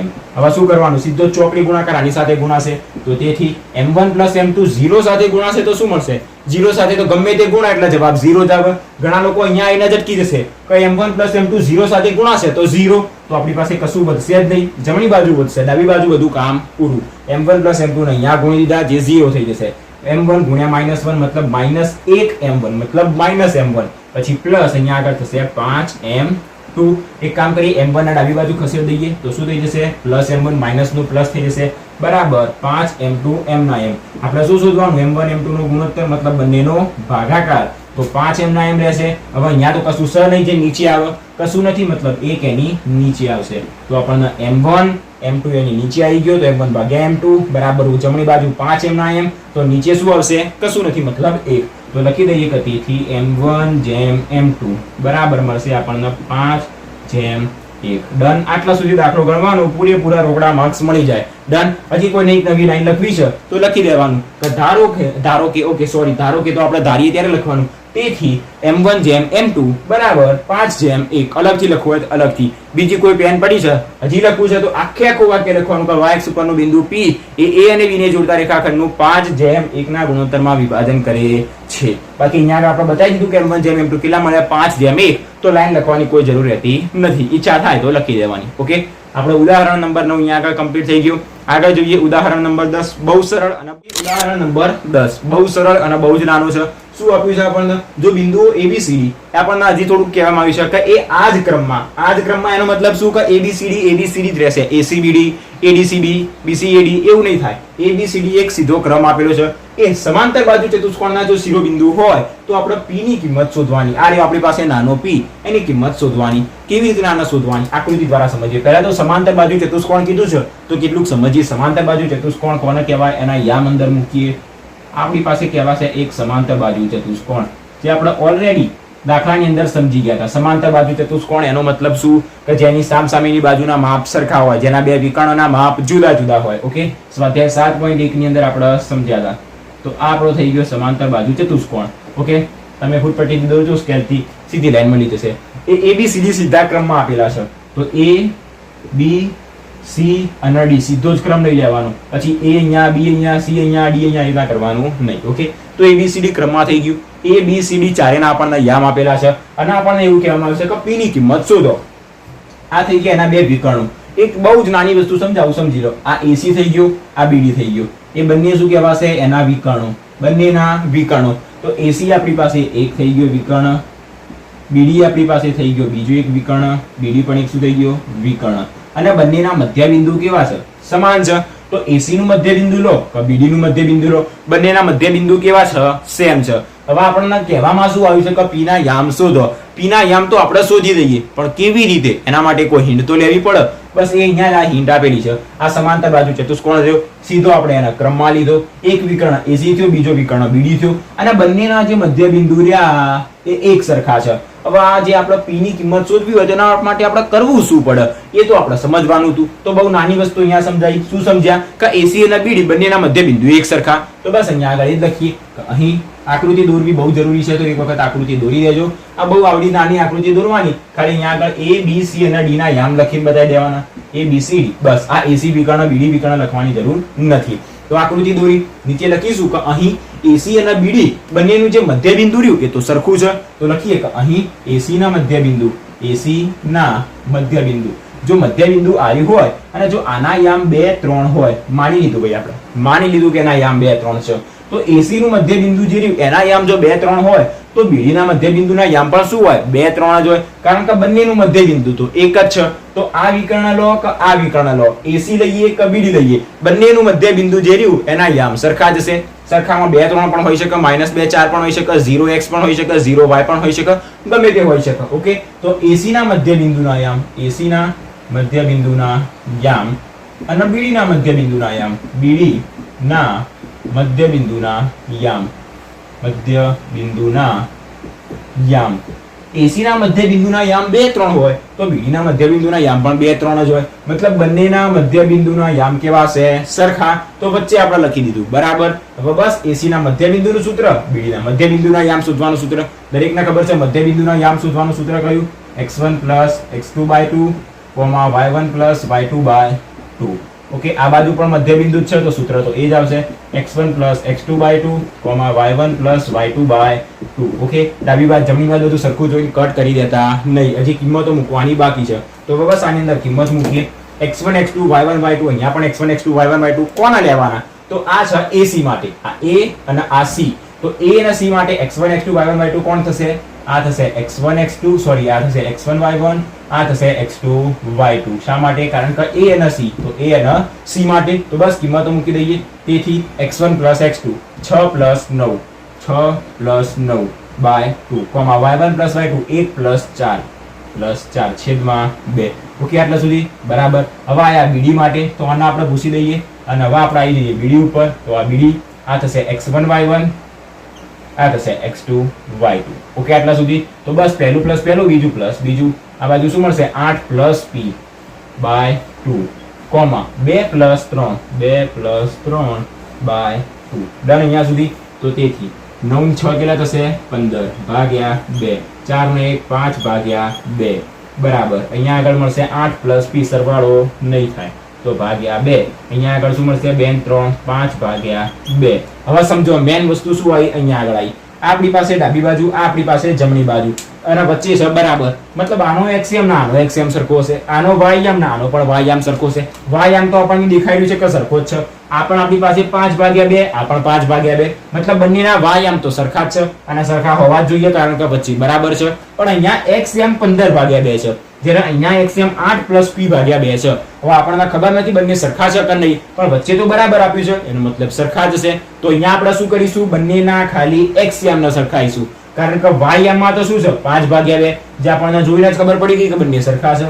m. હવે શું કરવાનું? સીધો ચોકડી ગુણાકાર આની સાથે ગુણાશે. તો તેથી m1 m2 0 સાથે ગુણાશે તો શું મળશે? 0 સાથે તો ગમે તે ગુણા એટલે જવાબ 0 જ આવે. ઘણા લોકો અહીંયા આવીને ઝટકી જશે કે m1 m2 0 સાથે ગુણાશે તો 0. તો આપણી પાસે કશું વધશે જ નહીં. જમણી બાજુ વધશે, ડાબી બાજુ બધું કામ પૂરું. m1 m2 ને અહીંયા ગુણી દીધા, જે 0 થઈ જશે. m1 ગુણ્યા -1 મતલબ -1 m1 મતલબ -m1 પછી પ્લસ અહીંયા આગળ થશે 5m2. એક કામ કરીએ, m1 ના ડાબી બાજુ ખસેડી દઈએ તો શું થઈ જશે? +m1 માઇનસ નું પ્લસ થઈ જશે બરાબર 5m2 m ના m. આપણે શું શોધવાનું? m1 m2 નો ગુણોત્તર મતલબ બંનેનો ભાગાકાર. તો 5m ના m રહેશે. હવે અહીંયા તો કશું સ નહીં, જે નીચે આવે કશું નથી મતલબ 1 એની નીચે આવશે. તો આપણને m1 m2 એની નીચે આવી ગયો. તો m1 ભાગ્યા m2 બરાબર જમણી બાજુ 5m ના m. તો નીચે શું આવશે? કશું નથી મતલબ 1. તો લખી દઈએ કે તેથી m1 જેમ m2 બરાબર મળશે આપણને 5 1. ડન. આટલા સુધી દાખલો ગણવાનો, પૂરેપૂરા રોકડા માર્ક્સ મળી જાય. ડન. હજી કોઈ નવી લાઈન લખવી છે તો લખી દેવાનું કે ધારો કે ઓકે સોરી ધારો કે તો આપણે ધારીએ ત્યારે લખવાનું. તેથી m1 જેમ m2 બરાબર 5 જેમ 1. અલગથી લખવું હોય તો અલગથી. બીજી કોઈ પેન પડી છે હજી લખવું છે તો આખું વાક્ય લખવાનું કે y ઉપરનું બિંદુ P એ a અને b ને જોડતા રેખાખંડનું 5 જેમ 1 ના ગુણોત્તરમાં વિભાજન કરે છે. બાકી અહીંયા આપણે બતાવી દીધું કે m1 જેમ m2 કેટલા મળ્યા? 5 જેમ 1. તો લાઈન લખવાની કોઈ જરૂર રહેતી નથી. ઈચ્છા થાય તો લખી દેવાની. ઓકે, આપણે ઉદાહરણ નંબર 9 અહીંયા આગળ કમ્પ્લીટ થઈ ગયું. આગળ જોઈએ ઉદાહરણ નંબર 10. બહુ સરળ અને ઉદાહરણ નંબર 10 બહુ સરળ અને બહુ જ નાનું છે. શું આપ્યું છે આપણને? જો બિંદુઓ ABCD આપણને હજી થોડુંક કહેવામાં આવ્યું છે કે એ આ જ ક્રમમાં એનો મતલબ શું કે ABCD જ રહેશે. ACBD ADCB BCAD એવું નહીં થાય. ABCD એક સીધો ક્રમ આપેલો છે. એ સમાંતર બાજુ ચતુષ્કોણના જો શિરોબિંદુ હોય તો આપણે P ની કિંમત શોધવાની. આ રહ્યો આપણી પાસે નાનો P, એની કિંમત શોધવાની. કેવી રીતે નાના શોધવાની? આકૃતિ દ્વારા સમજીએ. પહેલા તો સમાંતર બાજુ ચતુષ્કોણ કીધું છે તો કેટલુંક સમજીએ. સમાંતર બાજુ ચતુષ્કોણ કોને કહેવાય? એના યામ અંદર મૂકીએ. આપણી પાસે કહેવાશે એક સમાંતર બાજુ ચતુષ્કોણ, જે આપણે ઓલરેડી દાખલાની અંદર સમજી ગયા હતા. સમાંતર બાજુ ચતુષ્કોણ એનો મતલબ શું કે જેની સામસામેની બાજુના માપ સરખા હોય, જેના બે વિકર્ણોના માપ જુદા જુદા હોય. ઓકે, સ્વાધ્યાય 7.1 ની અંદર આપણે સમજ્યા હતા. તો આ આપણો થઈ ગયો સમાંતર બાજુ ચતુષ્કોણ. ઓકે, તમે ફૂટપટ્ટી દો છો સ્કેલથી સીધી લાઈન મળી જશે. એ ABCD સીધા ક્રમમાં આપેલા છે. તો A B C અને D સીધો જ ક્રમ લઈ લેવાનો. પછી A અહીંયા, B અહીંયા, C અહીંયા, D અહીંયા એના કરવાનું નહીં. ઓકે, તો ABCD ક્રમમાં થઈ ગયું. A B C D ચારેના આપણને યામ આપેલા છે અને આપણને એવું કહેવામાં આવે છે કે P ની કિંમત શોધો. આ થઈ ગયા એના બે વિકર્ણો. એક બહુ જ નાની વસ્તુ સમજાવું, સમજી લો. આ AC થઈ ગયો, આ BD થઈ ગયો. એ બંને શું કહેવાશે? એના વિકર્ણો. બંનેના વિકર્ણો. તો AC આપણી પાસે એક થઈ ગયો વિકર્ણ, BD આપણી પાસે થઈ ગયો બીજો એક વિકર્ણ, BD પણ એક શું થઈ ગયો? વિકર્ણ. અને બંનેના મધ્યબિંદુ કેવા છે? સમાન છે. તો AC નું મધ્યબિંદુ લો કે BD નું મધ્યબિંદુ લો, બંનેના મધ્યબિંદુ કેવા છે? સેમ છે. હવે આપણને કહેવામાં શું આવ્યું છે કે P ના યામ શોધો. P ના યામ તો આપણે શોધી દઈએ, પણ કેવી રીતે? એના માટે કોઈ હિન્ટ તો લેવી પડે. બસ એ અહીંયા આ હિન્ટ આપેલી છે. આ સમાંતર બાજુ ચતુષ્કોણ થયો, સીધો આપણે એના ક્રમમાં લીધો. એક વિકર્ણ AC થયો, બીજો વિકર્ણ BD થયો, અને બંનેના જે મધ્યબિંદુ રહ્યા એ એક સરખા છે. હવે આ જે આપણે p ની કિંમત શોધવી હોય તેના માટે આપણે કરવું શું પડે એ તો આપણે સમજવાનું હતું. તો બહુ નાની વસ્તુ અહીંયા સમજાઈ. શું સમજ્યા કે AC અને BD બંનેના મધ્ય બિંદુ એક સરખા. તો બસ અહીંયા આગળ એ જ લખીએ કે અહીં આકૃતિ દોરવી બહુ જરૂરી છે, તો એક વખત આકૃતિ દોરી દેજો. આ બહુ આવડી નાની આકૃતિ દોરવાની, ખાલી અહીંયા આગળ A B C અને D ના યામ લખીને બતાવી દેવાના. A B C D, બસ. આ AC વિકર્ણ BD વિકર્ણ લખવાની જરૂર નથી. તો આકૃતિ દોરી નીચે લખીશું કે અહીં AC અને BD બંનેનું જે મધ્ય બિંદુ રહ્યું એ તો સરખું છે. તો લખીએ કે અહીં AC ના મધ્ય બિંદુ, AC ના મધ્ય બિંદુ, જો મધ્ય બિંદુ આવી હોય અને જો આના યામ 2 3 હોય, માની લીધું ભાઈ આપણે, માની લીધું કે એના યામ 2 3 છે, તો AC નું મધ્ય બિંદુ જે રહ્યું એના યામ જો 2 3 હોય તો BD ના મધ્ય બિંદુના યામ પણ શું હોય? 2 3 જ હોય, કારણ કે બંનેનું મધ્ય બિંદુ તો એક જ છે. તો આ વિકર્ણ લો કે આ વિકર્ણ લો, AC લઈએ કે BD લઈએ, બંનેનું મધ્ય બિંદુ જે રહ્યું એના યામ સરખા જ હશે. સરખામાં 2 3 પણ હોઈ શકે, -2 4 પણ હોઈ શકે, 0x પણ હોઈ શકે, 0y પણ હોઈ શકે, ગમે તે હોઈ શકે. ઓકે, તો AC ના મધ્ય બિંદુના યામ, AC ના મધ્ય બિંદુના યામ અને BD ના મધ્ય બિંદુના યામ, BD ના મધ્ય બિંદુના યામ, મધ્ય બિંદુના યામ. AC ના મધ્ય બિંદુના યામ 2 3 હોય તો BD ના મધ્ય બિંદુના યામ પણ 2 3 જ હોય. મતલબ બંનેના મધ્ય બિંદુના યામ કેવા છે? સરખા. તો વચ્ચે આપણે લખી દીધું, બરાબર. હવે બસ AC ના મધ્ય બિંદુનું સૂત્ર, BD ના મધ્ય બિંદુના યામ શોધવાનું સૂત્ર. દરેકને ખબર છે મધ્ય બિંદુના યામ શોધવાનું સૂત્ર કયું? x1 + x2/2, y1 + y2/2. Okay, આ બાજુ પણ મધ્ય બિંદુ જ છે તો સૂત્ર તો એ જ આવશે, x1 + x2/2, y1 + y2/2. Okay, ડાબી બાજુ જમણી બાજુ બધું સરખું જોઈને કટ કરી દેતા નહીં, હજી કિંમતો મૂકવાની બાકી છે. તો બસ આની અંદર કિંમત મૂકીએ. x1 x2 y1 y2, અહીંયા પણ x1 x2 y1 y2 કોના લેવાના? તો આ છે AC માટે, આ A અને આ C. તો A અને C માટે x1 x2 y1 y2 કોણ થશે? આ થશે x1 x2, સોરી, આ થશે x1 y1, આ થશે x2 y2. શા માટે? કારણ કે A અને C, તો A અને C માટે. તો બસ કિંમતો મૂકી દઈએ. તેથી x1 + x2 6 + 9, 6 + 9/2, y1 + y2 1 + 4 + 4/2. Okay, આટલા સુધી બરાબર. હવે આયા BD માટે, તો આને આપણે ભૂસી દઈએ અને હવે આપણે આવી જઈએ BD ઉપર. તો આ BD, આ થશે x1 y1, આ થશે x2 y2. ઓકે, આટલા સુધી. તો બસ પહેલું પ્લસ પહેલું, બીજું પ્લસ બીજું. આ બાજુ શું મળશે? 8 + p/2, 2 + 3, 2 + 3/2. ડન અહીંયા સુધી. તો તેથી 9 6 કેટલા થશે? 15 ભાગ્યા 2, 4 ને 1 5 ભાગ્યા 2, બરાબર. અહીંયા આગળ મળશે 8 + p, સરવાળો નહીં થાય તો ભાગ્યા 2. અહીંયા આગળ શું મળશે? 2 3 5 ભાગ્યા 2. હવે સમજો મેન વસ્તુ શું આવી? અહીંયા આગળ આવી, આપણી પાસે ડાબી બાજુ, આપણી પાસે જમણી બાજુ અને વચ્ચે છે બરાબર. મતલબ આનો એક્સિયમ ના આનો એક્સિયમ સરખો છે, આનો વાયયામ ના આનો પણ વાયયામ સરખો છે. વાયયામ તો આપણને દેખાઈ રહ્યું છે કે સરખો જ છે. આ પણ આપણી પાસે 5/2, આ પણ 5/2, મતલબ બંનેના વાયયામ તો સરખા જ છે અને સરખા હોવા જ જોઈએ કારણ કે વચ્ચે બરાબર છે. પણ અહીંયા એક્સિયમ 15/2 છે, જ્યારે અહીંયા એક્સિયમ 8 + p/2 છે. હવે આપણને ખબર નથી બંને સરખા છે કે નહીં, પણ વચ્ચે તો બરાબર આપ્યું છે, એનો મતલબ સરખા જ છે. તો અહીંયા આપણે શું કરીશું? બંનેના ખાલી એક્સિયમને સરખાઈશું, કારણ કે વાયયામમાં તો શું છે? 5/2, જે આપણને જોઈને જ ખબર પડી ગઈ કે બંને સરખા છે.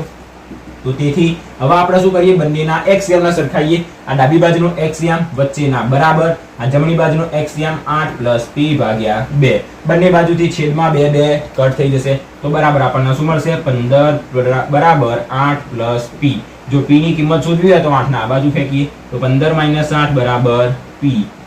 તો તેથી હવે આપણે શું કરીએ? બંનેના એક્સિયમને સરખાઈએ. આ ડાબી બાજુનો એક્સિયમ વચ્ચેના બરાબર, આ જમણી બાજુનો એક્સિયમ 8 + p/2. બંને બાજુથી છેદમાં 2 2 કટ થઈ જશે તો બરાબર આપણને શું મળશે? 15 બરાબર 8 + p. જો p ની કિંમત શોધવી હોય તો 8 ના આ બાજુ ફેંકીએ તો 15 - 8 બરાબર p.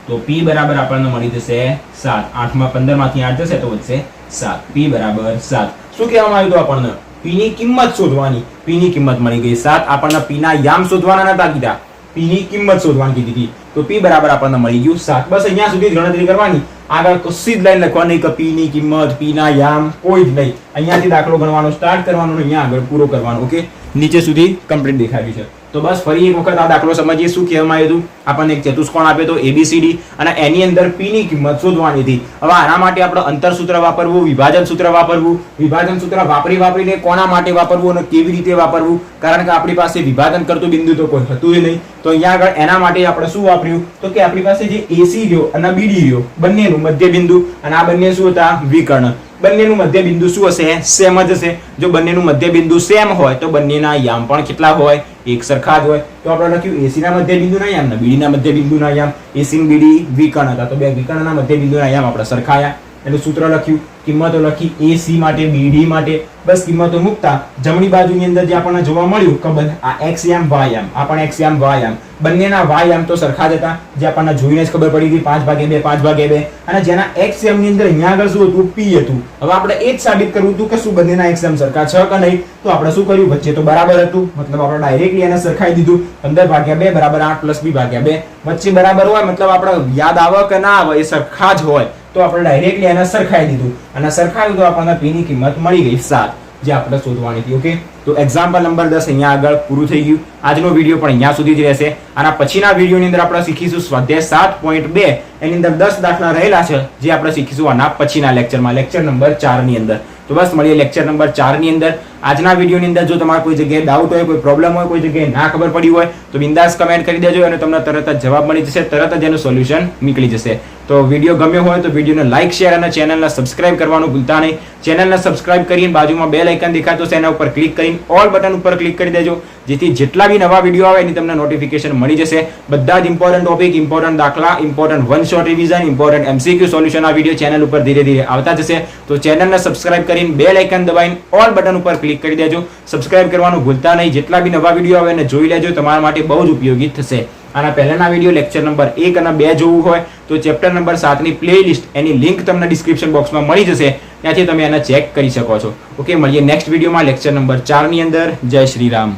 તો p બરાબર આપણને મળી જશે 7. 8 માં 15 માંથી 8 જશે તો વધશે 7. p બરાબર 7. શું કહેવામાં આવ્યું? તો આપણને p ની કિંમત શોધવાની. p ની કિંમત મળી ગઈ 7. આપણને p ના યામ શોધવાના નતા કીધા, p ની કિંમત શોધવાની કીધી હતી. તો p બરાબર આપણને મળી ગયું 7. બસ અહીંયા સુધી જ ગણતરી કરવાની, આગળ કશી જ લાઈન લખવાની કે p ની કિંમત, p ના યામ કોઈ જ નહીં. અહીંયાથી દાખલો ગણવાનો સ્ટાર્ટ કરવાનો, અહીંયા આગળ પૂરો કરવાનો. ઓકે, નીચે સુધી કમ્પ્લીટ દેખાડ્યું છે. તો બસ ફરી એક વખત આ દાખલો સમજીએ. શું કહેવામાં આવ્યું હતું? આપણને એક ચતુષ્કોણ આપ્યો તો ABCD અને એની અંદર p ની કિંમત શોધવાની હતી. હવે આના માટે આપણે અંતર સૂત્ર વાપરવું, વિભાજન સૂત્ર વાપરવું. વિભાજન સૂત્ર વાપરીને કોના માટે વાપરવું અને કેવી રીતે વાપરવું? કારણ કે આપણી પાસે વિભાજન કરતું બિંદુ તો કોઈ હતું જ નહીં. તો અહીંયા આગળ એના માટે આપણે શું વાપર્યું? તો કે આપણી પાસે જે AC રહ્યો અને BD રહ્યો, બંનેનું મધ્ય બિંદુ, અને આ બંને શું હતા? વિકર્ણ. બંનેનું મધ્ય બિંદુ શું હશે? સેમ જ હશે. જો બંનેનું મધ્ય બિંદુ સેમ હોય તો બંનેના યામ પણ કેટલા હોય? એક સરખા જ હોય. તો આપણે લખ્યું AC ના મધ્ય બિંદુના યામ અને BD ના મધ્ય બિંદુના યામ. AC અને BD વિકર્ણ હતા તો બે વિકર્ણના મધ્ય બિંદુના યામ આપણે સરખાયા. એનું સૂત્ર લખ્યું, કિંમતો લખી એ સી માટે, બી ડી માટે, બસ કિંમતો મૂકતા જમણી બાજુની અંદર જે આપણને જોવા મળ્યું કે આ એક્સ એમ વાય એમ, આ પણ એક્સ એમ વાય એમ, બંનેના વાય એમ તો સરખા જ હતા, જે આપણને જોઈને જ ખબર પડી ગઈ 5/2 5/2, અને જેના એક્સ એમ ની અંદર અહીંયા આગળ શું હતું, પી હતું. હવે આપણે એ જ સાબિત કરવું હતું કે શું બંનેના એક્સ એમ સરખા છે કે નહીં. તો આપણે શું કર્યું, વચ્ચે તો બરાબર હતું, મતલબ આપણે ડાયરેક્ટલી એને સરખાઈ દીધું. 15/2 બરાબર 8 + b/2, વચ્ચે બરાબર હોય મતલબ આપણે યાદ આવે કે ના આવે, એ સરખા જ હોય તો આપણે ડાયરેક્ટલી એને સરખાઈ દીધું, અને સરખાવ્યું તો આપણને p ની કિંમત મળી ગઈ 7, જે આપણે શોધવાની હતી. ઓકે, તો એક્ઝામ્પલ નંબર 10 અહીંયા આગળ પૂરું થઈ ગયું. આજનો વિડીયો પણ અહીંયા સુધી જ રહેશે. આના પછીના વિડીયોની અંદર આપણે શીખીશું સ્વાધ્યાય 7.2, એની અંદર 10 દાખલા રહેલા છે, જે આપણે શીખીશું આના પછીના લેક્ચરમાં, લેક્ચર નંબર 4 ની અંદર. તો બસ મળીએ લેક્ચર નંબર 4 ની અંદર. આજના વિડીયોની અંદર જો તમારે કોઈ જગ્યાએ ડાઉટ હોય, કોઈ પ્રોબ્લેમ હોય, કોઈ જગ્યાએ ના ખબર પડી હોય તો બિંદાસ કમેન્ટ કરી દેજો, અને તમને તરત જ જવાબ મળી જશે, તરત જ એનું સોલ્યુશન નીકળી જશે. તો વિડીયો ગમ્યો હોય તો વિડીયોને લાઇક, શેર અને ચેનલને સબસ્ક્રાઇબ કરવાનું ભૂલતા નહીં. ચેનલને સબસ્ક્રાઇબ કરીને બાજુમાં બેલ આઇકન દેખાતો છે એના ઉપર ક્લિક કરીને ઓલ બટન ઉપર ક્લિક કરી દેજો, જેથી જેટલા બી નવા વિડીયો આવે એની તમને નોટિફિકેશન મળી જશે. બધા જ ઇમ્પોર્ટન્ટ ટોપિક, ઇમ્પોર્ટન્ટ દાખલા, important one shot revision, important MCQ solution આ વિડીયો ચેનલ ઉપર ધીરે ધીરે આવતા જશે. તો ચેનલને સબસ્ક્રાઇબ કરીને બેલ આઇકન દબાઈને ઓલ બટન ઉપર ક્લિક કરી દેજો. સબસ્ક્રાઇબ કરવાનું ભૂલતા નહીં. જેટલા બી નવા વિડીયો આવે એને જોઈ લેજો, તમારા માટે બહુ જ ઉપયોગી થશે. આના પહેલાના વિડીયો લેક્ચર નંબર 1 અને 2 જોવું હોય તો ચેપ્ટર નંબર 7 ની પ્લેલિસ્ટ, એની લિંક તમને ડિસ્ક્રિપ્શન બોક્સમાં મળી જશે, ત્યાંથી તમે એને ચેક કરી શકો છો. ઓકે, મળીએ નેક્સ્ટ વિડીયોમાં લેક્ચર નંબર 4 ની અંદર. જય શ્રી રામ.